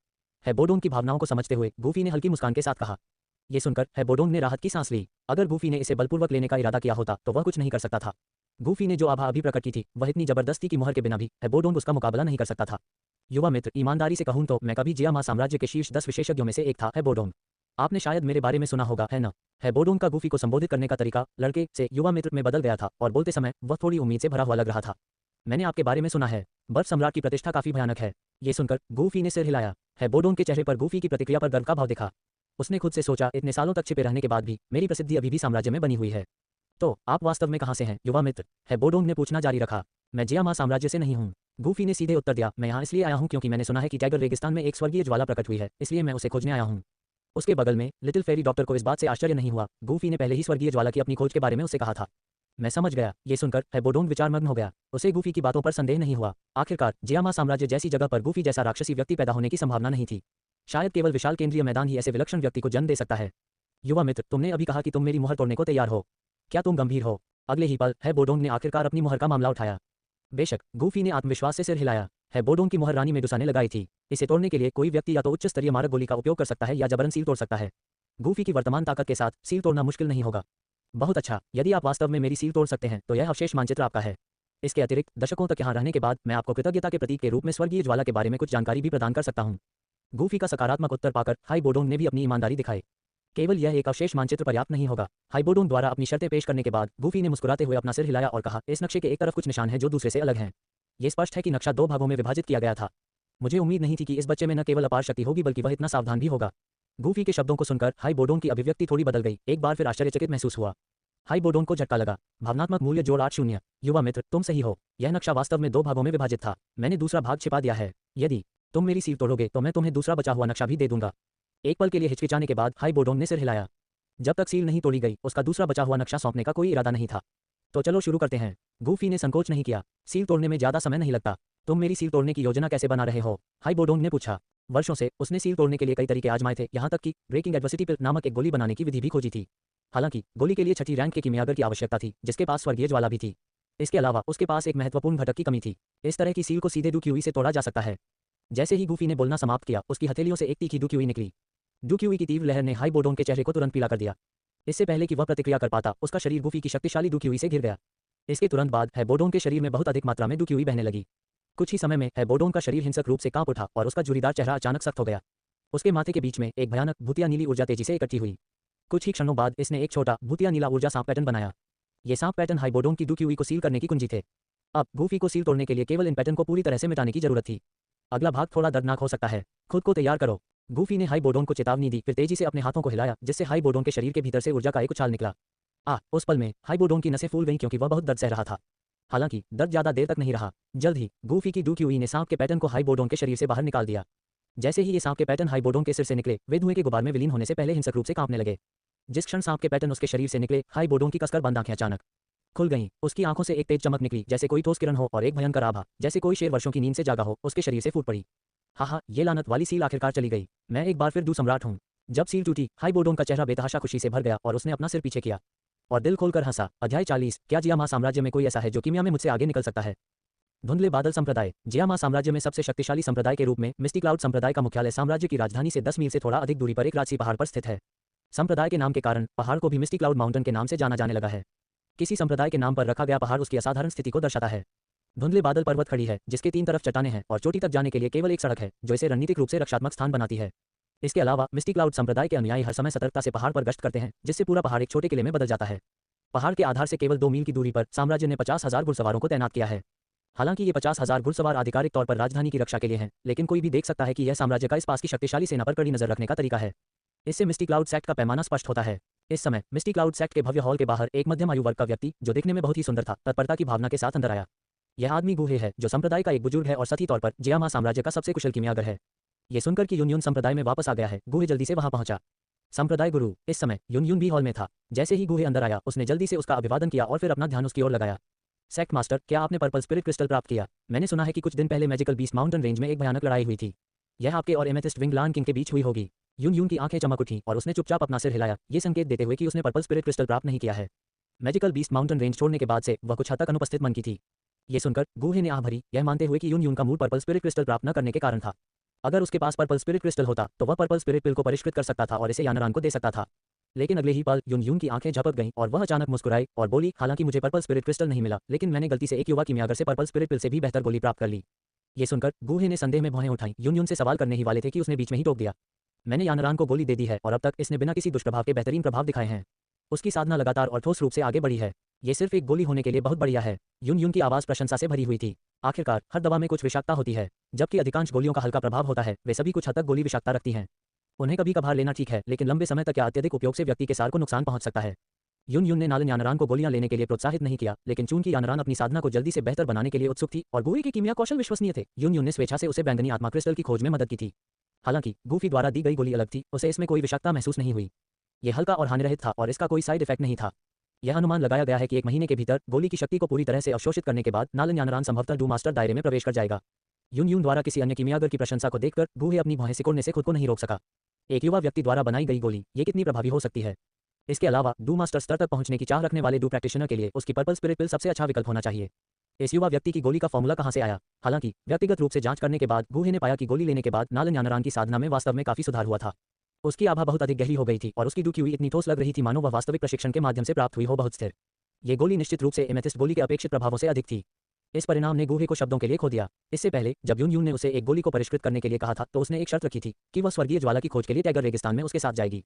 हाइबोडोन की भावनाओं को समझते हुए गूफी ने हल्की मुस्कान के साथ कहा। ये सुनकर हाइबोडोन ने राहत की सांस ली। अगर गूफी ने इसे बलपूर्वक लेने का इरादा किया होता तो वह कुछ नहीं कर सकता था। गूफी ने जो आभा अभी प्रकट की थी वह इतनी जबरदस्ती की मुहर के बिना भी हाइबोडोन उसका मुकाबला नहीं कर सकता था। युवा मित्र, ईमानदारी से कहूं तो मैं कभी जियामा साम्राज्य के शीर्ष 10 विशेषज्ञों में से एक था। हाइबोडोन, आपने शायद मेरे बारे में सुना होगा, है न? हाइबोडोन का गूफी को संबोधित करने का तरीका लड़के से युवा मित्र में बदल गया था और बोलते समय वह थोड़ी उम्मीद से भरा हुआ लग रहा था। मैंने आपके बारे में सुना है, बर्फ सम्राट की प्रतिष्ठा काफी भयानक है। ये सुनकर गूफी ने सिर हिलाया। हाइबोडोन के चेहरे पर गूफी की प्रतिक्रिया पर गर्व का भाव दिखा। उसने खुद से सोचा, इतने सालों तक छिपे रहने के बाद भी मेरी प्रसिद्धि अभी भी साम्राज्य में बनी हुई है। तो आप वास्तव में कहाँ से हैं युवा मित्र? हाइबोडोन ने पूछना जारी रखा। मैं जियामा साम्राज्य से नहीं हूँ। गूफी ने सीधे उत्तर दिया। मैं यहाँ इसलिए आया हूँ क्योंकि मैंने सुना है कि टाइगर रेगिस्तान में एक स्वर्गीय ज्वाला प्रकट हुई है, इसलिए मैं उसे खोजने आया हूँ। उसके बगल में लिटिल फेरी डॉक्टर को इस बात से आश्चर्य नहीं हुआ। गूफी ने पहले ही स्वर्गीय ज्वाला की अपनी खोज के बारे में उसे कहा था। मैं समझ गया। ये सुनकर हाइबोडोन विचारमग्न हो गया। उसे गूफी की बातों पर संदेह नहीं हुआ। आखिरकार जियामा साम्राज्य जैसी जगह पर गूफी जैसा राक्षसी व्यक्ति पैदा होने की संभावना नहीं थी। शायद केवल विशाल केंद्रीय मैदान ही ऐसे विलक्षण व्यक्ति को जन्म दे सकता है। युवा मित्र, तुमने अभी कहा कि तुम मेरी मुहर तोड़ने को तैयार हो। क्या तुम गंभीर हो? अगले ही पल हाइबोडोन ने आखिरकार अपनी मुहर का मामला उठाया। बेशक, गूफी ने आत्मविश्वास से सिर हिलाया। हाइबोडोन की मुहर रानी मेडुसा ने लगाई थी। इसे तोड़ने के लिए कोई व्यक्ति या तो उच्च स्तरीय मारक गोली का उपयोग कर सकता है या जबरन सील तोड़ सकता है। गूफी की वर्तमान ताकत के साथ सील तोड़ना मुश्किल नहीं होगा। बहुत अच्छा, यदि आप वास्तव में मेरी सील तोड़ सकते हैं तो यह अवशेष मानचित्र आपका है। इसके अतिरिक्त दशकों तक यहाँ रहने के बाद मैं आपको कृतज्ञता के प्रतीक के रूप में स्वर्गीय ज्वाला के बारे में कुछ जानकारी भी प्रदान कर सकता हूँ। गूफी का सकारात्मक उत्तर पाकर हाइबोडोन ने भी अपनी ईमानदारी दिखाई। केवल यह एक अवशेष मानचित्र पर्याप्त नहीं होगा। हाइबोडोन द्वारा अपनी शर्तें पेश करने के बाद गूफी ने मुस्कुराते हुए अपना सिर हिलाया और कहा, इस नक्शे के एक तरफ कुछ निशान हैं जो दूसरे से अलग हैं। ये स्पष्ट है कि नक्शा 2 भागों में विभाजित किया गया था। मुझे उम्मीद नहीं थी कि इस बच्चे में न केवल अपार शक्ति होगी बल्कि वह इतना सावधान भी होगा। गूफी के शब्दों को सुनकर हाइबोडोन की अभिव्यक्ति थोड़ी बदल गई। एक बार फिर आश्चर्यचकित महसूस हुआ। हाइबोडोन को झटका लगा। भावनात्मक मूल्य जोड़ 8। युवा मित्र, तुम सही हो। यह नक्शा वास्तव में 2 भागों में विभाजित था। मैंने दूसरा भाग छिपा दिया है। यदि तुम मेरी सील तोड़ोगे तो मैं तुम्हें दूसरा बचा हुआ नक्शा भी दे दूंगा। एक पल के लिए हिचकिचाने के बाद हाइबोडोन ने सिर हिलाया। जब तक सील नहीं तोड़ी गई उसका दूसरा बचा हुआ नक्शा सौंपने का कोई इरादा नहीं था। तो चलो शुरू करते हैं। गूफी ने संकोच नहीं किया। सील तोड़ने में ज्यादा समय नहीं लगता। तुम मेरी सील तोड़ने की योजना कैसे बना रहे हो? हाइबोडोन ने पूछा। वर्षों से उसने सील तोड़ने के लिए कई तरीके आजमाए थे, यहाँ तक कि ब्रेकिंग एडवर्सिटी पिल नामक एक गोली बनाने की विधि भी खोजी थी। हालांकि गोली के लिए 6ठी रैंक के कीमियागर की आवश्यकता थी, जिसके पास स्वर्गीय ज्वाला भी थी। इसके अलावा उसके पास एक महत्वपूर्ण घटक की कमी थी। इस तरह की सील को सीधे डुक्यूई से तोड़ा जा सकता है। जैसे ही गूफी ने बोलना समाप्त किया, उसकी हथेलियों से एक तीखी डुक्यूई निकली। डुक्यूई की तीव्र लहर ने हाइबोडोन के चेहरे को तुरंत पीला कर दिया। इससे पहले कि वह प्रतिक्रिया कर पाता, उसका शरीर गूफी की शक्तिशाली डुक्यूई से घिर गया। इसके तुरंत बाद हाइबोडोन के शरीर में बहुत अधिक मात्रा में डुक्यूई बहने लगी। कुछ ही समय में हाइबोडोन का शरीर हिंसक रूप से कांप उठा और उसका झुर्रीदार चेहरा अचानक सख्त हो गया। उसके माथे के बीच में एक भयानक भूतिया नीली ऊर्जा तेजी से इकट्ठी हुई। कुछ ही क्षणों बाद इसने एक छोटा भूतिया नीला ऊर्जा सांप पैटर्न बनाया। ये सांप पैटर्न हाइबोडोन की डुक्यूई को सील करने की कुंजी थे। अब गूफी को सील तोड़ने के लिए केवल इन पैटर्न को पूरी तरह से मिटाने की जरूरत थी। अगला भाग थोड़ा दर्दनाक हो सकता है। खुद को तैयार करो। गूफी ने हाइबोडोन को चेतावनी दी, फिर तेजी से अपने हाथों को हिलाया, जिससे हाइबोडोन के शरीर के भीतर से ऊर्जा का एक उछाल निकला। उस पल में हाइबोडोन की नसें फूल गईं क्योंकि वह बहुत दर्द सह रहा था। हालांकि दर्द ज्यादा देर तक नहीं रहा। जल्द ही गूफी की डुक्यूई ने सांप के पैटर्न को हाइबोडोन के शरीर से बाहर निकाल दिया। जैसे ही ये सांप के पैटर्न हाइबोडोन के सिर से निकले, वे धुएं के गुबार में विलीन होने से पहले हिंसक रूप से कांपने लगे। जिस क्षण सांप के पैटर्न उसके शरीर से निकले, हाइबोडोन की कसकर बंद आंखें अचानक खुल गईं। उसकी आंखों से एक तेज चमक निकली, जैसे कोई ठोस किरण हो, और एक भयंकर आभा, जैसे कोई शेर वर्षों की नींद से जागा हो, उसके शरीर से फूट पड़ी। हाँ, ये लानत वाली सील आखिरकार चली गई। मैं एक बार फिर डू सम्राट हूँ। जब सील टूटी, हाइबोडोन का चेहरा बेतहाशा खुशी से भर गया और उसने अपना सिर पीछे किया और दिल खोलकर हंसा। अध्याय 40। क्या जियामा साम्राज्य में कोई ऐसा है जो कीमिया में मुझसे आगे निकल सकता है? धुंधले बादल संप्रदाय। जियामा साम्राज्य में सबसे शक्तिशाली संप्रदाय के रूप में मिस्टी क्लाउड संप्रदाय का मुख्यालय साम्राज्य की राजधानी से 10 मील से थोड़ा अधिक दूरी पर एक राजसी पहाड़ पर स्थित है। संप्रदाय के नाम के कारण पहाड़ को भी मिस्टी क्लाउड माउंटेन के नाम से जाना जाने लगा है। किसी संप्रदाय के नाम पर रखा गया पहाड़ उसकी असाधारण स्थिति को दर्शाता है। धुंधले बादल पर्वत खड़ी है, जिसके 3 तरफ चट्टानें हैं और चोटी तक जाने के लिए केवल एक सड़क है, जो इसे रणनीतिक रूप से रक्षात्मक स्थान बनाती है। इसके अलावा मिस्टी क्लाउड संप्रदाय के अनुयायी हर समय सतर्कता से पहाड़ पर गश्त करते हैं, जिससे पूरा पहाड़ एक छोटे किले में बदल जाता है। पहाड़ के आधार से केवल 2 मील की दूरी पर साम्राज्य ने 50,000 घुड़सवारों को तैनात किया है। हालांकि ये 50,000 घुड़सवार आधिकारिक तौर पर राजधानी की रक्षा के लिए हैं, लेकिन कोई भी देख सकता है कि यह साम्राज्य का इस पास की शक्तिशाली सेना पर कड़ी नजर रखने का तरीका है। इससे मिस्टी क्लाउड सेक्ट का पैमाना स्पष्ट होता है। इस समय मिस्टी क्लाउड सेक्ट के भव्य हॉल के बाहर एक मध्यम आयु वर्ग का व्यक्ति, जो दिखने में बहुत ही सुंदर था, तत्परता की भावना के साथ अंदर आया। यह आदमी गूहे है, जो संप्रदाय का एक बुजुर्ग है और सही तौर पर जियामा साम्राज्य का सबसे कुशल कीमियागर है। ये सुनकर कि यून संप्रदाय में वापस आ गया है, गूहे जल्दी से वहां पहुंचा। संप्रदाय गुरु इस समय यून भी हॉल में था। जैसे ही गूहे अंदर आया, उसने जल्दी से उसका अभिवादन किया और फिर अपना ध्यान उसकी ओर लगाया। सेक्ट मास्टर, क्या आपने पर्पल स्पिरिट क्रिस्टल प्राप्त किया? मैंने सुना है कि कुछ दिन पहले मैजिकल बीस्ट माउंटेन रेंज में एक भयानक लड़ाई हुई थी। यह आपके और एमेथिस्ट विंग लान किंग के बीच हुई होगी। यून की आंखें चमक उठीं और उसने चुपचाप अपना सिर हिलाया, ये संकेत देते हुए कि उसने पर्पल स्पिरिट क्रिस्टल प्राप्त नहीं किया है। मैजिकल बीस्ट माउंटेन रेंज छोड़ने के बाद से वह कुछ हद तक अनुपस्थित मन की थी। ये सुनकर गूहे ने आह भरी, यह मानते हुए कि यून का मूड पर्पल स्पिरिट क्रिस्टल प्राप्त न करने के कारण था। अगर उसके पास पर्पल स्पिरिट क्रिस्टल होता तो वह पर्पल स्पिरिट पिल को परिष्कृत कर सकता था और इसे यानरान को दे सकता था। लेकिन अगले ही पल यून की आंखें झपक गईं और वह अचानक मुस्कुराई और बोली, हालांकि मुझे पर्पल स्पिरिट क्रिस्टल नहीं मिला, लेकिन मैंने गलती से एक युवा कीमियागर से पर्पल स्पिरिट पिल से भी बेहतर गोली प्राप्त कर ली। ये सुनकर गूहे ने संदेह में भौहें उठाई। यून से सवाल करने ही वाले थे कि उसने बीच में ही टोक दिया। मैंने यानरान को गोली दे दी है और अब तक इसने बिना किसी दुष्प्रभाव के बेहतरीन प्रभाव दिखाए हैं। उसकी साधना लगातार और ठोस रूप से आगे बढ़ी है। ये सिर्फ एक गोली होने के लिए बहुत बढ़िया है। यून की आवाज़ प्रशंसा से भरी हुई थी। आखिरकार हर दवा में कुछ विषाक्तता होती है, जबकि अधिकांश गोलियों का हल्का प्रभाव होता है। वे सभी कुछ हद तक गोली विषाक्तता रखती हैं। उन्हें कभी कभार लेना ठीक है, लेकिन लंबे समय तक या अत्यधिक उपयोग से व्यक्ति के सार को नुकसान पहुंच सकता है। यून ने नालन यानरान को गोलियां लेने के लिए प्रोत्साहित नहीं किया, लेकिन चूंकि यानरान अपनी साधना को जल्दी से बेहतर बनाने के लिए उत्सुक थी और गूहे के कीमिया कौशल विश्वसनीय थे, यून ने स्वेच्छा से उसे बैंगनी आत्मा क्रिस्टल की खोज में मदद की थी। हालांकि गूफी द्वारा दी गई गोली अलग थी, उसे इसमें कोई विषाक्तता महसूस नहीं हुई। यह हल्का और हानिरहित था और इसका कोई साइड इफेक्ट नहीं था। यह अनुमान लगाया गया है कि 1 महीने के भीतर गोली की शक्ति को पूरी तरह से अवशोषित करने के बाद नालन यानरान संभवतः डू मास्टर दायरे में प्रवेश कर जाएगा। यून द्वारा किसी अन्य कीमियागर की प्रशंसा को देखकर गूहे अपनी भौहें सिकोड़ने से खुद को नहीं रोक सका। एक युवा व्यक्ति द्वारा बनाई गई गोली, ये कितनी प्रभावी हो सकती है? इसके अलावा डू मास्टर स्तर तक पहुंचने की चाह रखने वाले डू प्रैक्टिशनर के लिए उसकी पर्पल स्पिरिट पिल सबसे अच्छा विकल्प होना चाहिए। इस युवा व्यक्ति की गोली का फॉर्मूला कहां से आया? हालांकि व्यक्तिगत रूप से जांच करने के बाद गूहे ने पाया कि गोली लेने के बाद नालन यानरान की साधना में वास्तव में काफी सुधार हुआ था। उसकी आभा बहुत अधिक गहरी हो गई थी और उसकी डुकी हुई इतनी ठोस लग रही थी मानो वह वास्तविक प्रशिक्षण के माध्यम से प्राप्त हुई हो, बहुत स्थिर। ये गोली निश्चित रूप से एमेथिस्ट गोली के अपेक्षित प्रभावों से अधिक थी। इस परिणाम ने गूहे को शब्दों के लिए खो दिया। इससे पहले जब यून ने उसे एक गोली को परिष्कृत करने के लिए कहा था, तो उसने एक शर्त रखी थी कि वह स्वर्गीय ज्वाला की खोज के लिए टैगर रेगिस्तान में उसके साथ जाएगी।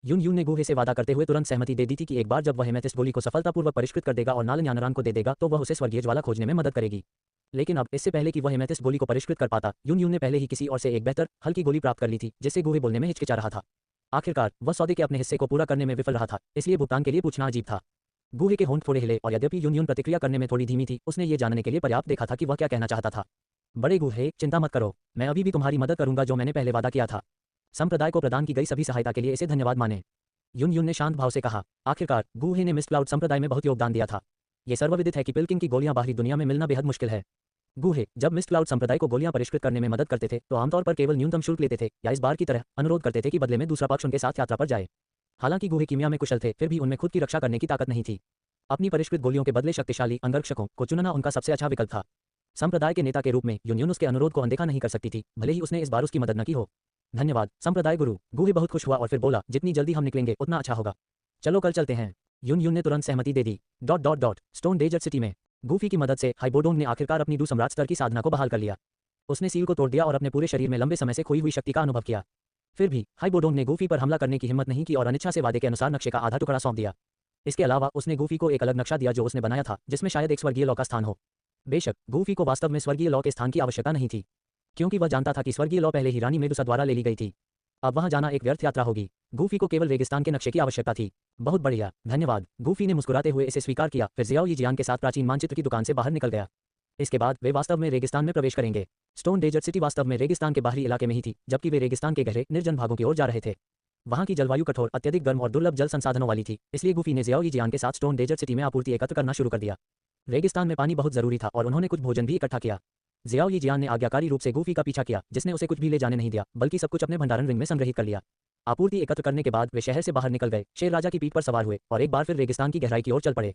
यून ने गूहे से वादा करते हुए तुरंत सहमति दे दी थी कि एक बार जब वह एमेथिस्ट गोली को सफलतापूर्वक परिष्कृत कर देगा और नालन यानरान को दे देगा, तो वह उसे स्वर्गीय ज्वाला खोजने में मदद करेगी। लेकिन अब इससे पहले कि वह एमेथिस्ट गोली को परिष्कृत कर पाता, यून ने पहले ही किसी और से एक बेहतर हल्की गोली प्राप्त कर ली थी, जिससे गूहे बोलने में हिचकिचा रहा था। आखिरकार वह सौदे के अपने हिस्से को पूरा करने में विफल रहा था, इसलिए भुगतान के लिए पूछना अजीब था। गूहे के होंठ थोड़े हिले और यद्यपि यून प्रतिक्रिया करने में थोड़ी धीमी थी, उसने ये जानने के लिए पर्याप्त देखा था कि वह क्या कहना चाहता था। बड़े गूहे, चिंता मत करो, मैं अभी भी तुम्हारी मदद करूंगा जो मैंने पहले वादा किया था। संप्रदाय को प्रदान की गई सभी सहायता के लिए इसे धन्यवाद माने। यून ने शांत भाव से कहा। आखिरकार गूहे ने मिस्ट क्लाउड संप्रदाय में बहुत योगदान दिया था। यह सर्वविदित है कि पिलकिंग की गोलियां बाहरी दुनिया में मिलना बेहद मुश्किल है। गूहे जब मिस्ट क्लाउड संप्रदाय को गोलियां परिष्कृत करने में मदद करते थे, तो आमतौर पर केवल न्यूनतम शुल्क लेते थे या इस बार की तरह अनुरोध करते थे कि बदले में दूसरा पक्ष उनके साथ यात्रा पर जाए। हालांकि गूहे कीमिया में कुशल थे, फिर भी उनमें खुद की रक्षा करने की ताकत नहीं थी। अपनी परिष्कृत गोलियों के बदले शक्तिशाली अंगरक्षकों को चुनना उनका सबसे अच्छा विकल्प था। संप्रदाय के नेता के रूप में यून उसके अनुरोध को अनदेखा नहीं कर सकती थी, भले ही उसने इस बार उसकी मदद न की हो। धन्यवाद संप्रदाय गुरु। गूहे बहुत खुश हुआ और फिर बोला, जितनी जल्दी हम निकलेंगे उतना अच्छा होगा। चलो कल चलते हैं। यून ने तुरंत सहमति दे दी। स्टोन डेजर्ट सिटी में गूफी की मदद से हाइबोडोंग ने आखिरकार अपनी डू सम्राट स्तर की साधना को बहाल कर लिया। उसने सील को तोड़ दिया और अपने पूरे शरीर में लंबे समय से खोई हुई शक्ति का अनुभव किया। फिर भी हाइबोडोंग ने गूफी पर हमला करने की हिम्मत नहीं की और अनिच्छा से वादे के अनुसार नक्शे का आधा टुकड़ा सौंप दिया। इसके अलावा उसने गूफी को एक अलग नक्शा दिया जो उसने बनाया था, जिसमें शायद एक स्वर्गीय लॉ का स्थान हो। बेशक गूफी को वास्तव में स्वर्गीय लॉ के स्थान की आवश्यकता नहीं थी, क्योंकि वह जानता था कि स्वर्गीय लॉ पहले ही रानी मेडुसा द्वारा ले ली गई थी। अब वहां जाना एक व्यर्थ यात्रा होगी। गूफी को केवल रेगिस्तान के नक्शे की आवश्यकता थी। बहुत बढ़िया, धन्यवाद। गूफी ने मुस्कुराते हुए इसे स्वीकार किया, फिर जियाओ यीजियान के साथ प्राचीन मानचित्र की दुकान से बाहर निकल गया। इसके बाद वे वास्तव में रेगिस्तान में प्रवेश करेंगे। स्टोन डेजर्ट सिटी वास्तव में रेगिस्तान के बाहरी इलाके में ही थी, जबकि वे रेगिस्तान के गहरे निर्जन भागों की ओर जा रहे थे। वहां की जलवायु कठोर, अत्यधिक गर्म और दुर्लभ जल संसाधनों वाली थी, इसलिए गूफी ने जियाओ यीजियान के साथ स्टोन डेजर्ट सिटी में आपूर्ति एकत्र करना शुरू कर दिया। रेगिस्तान में पानी बहुत जरूरी था और उन्होंने कुछ भोजन भी इकट्ठा किया। जियाओ यीजियान ने आज्ञाकारी रूप से गूफी का पीछा किया, जिसने उसे कुछ भी ले जाने नहीं दिया, बल्कि सब कुछ अपने भंडारण रिंग में संग्रहित कर लिया। आपूर्ति एकत्र करने के बाद वे शहर से बाहर निकल गए, शेर राजा की पीठ पर सवार हुए और एक बार फिर रेगिस्तान की गहराई की ओर चल पड़े।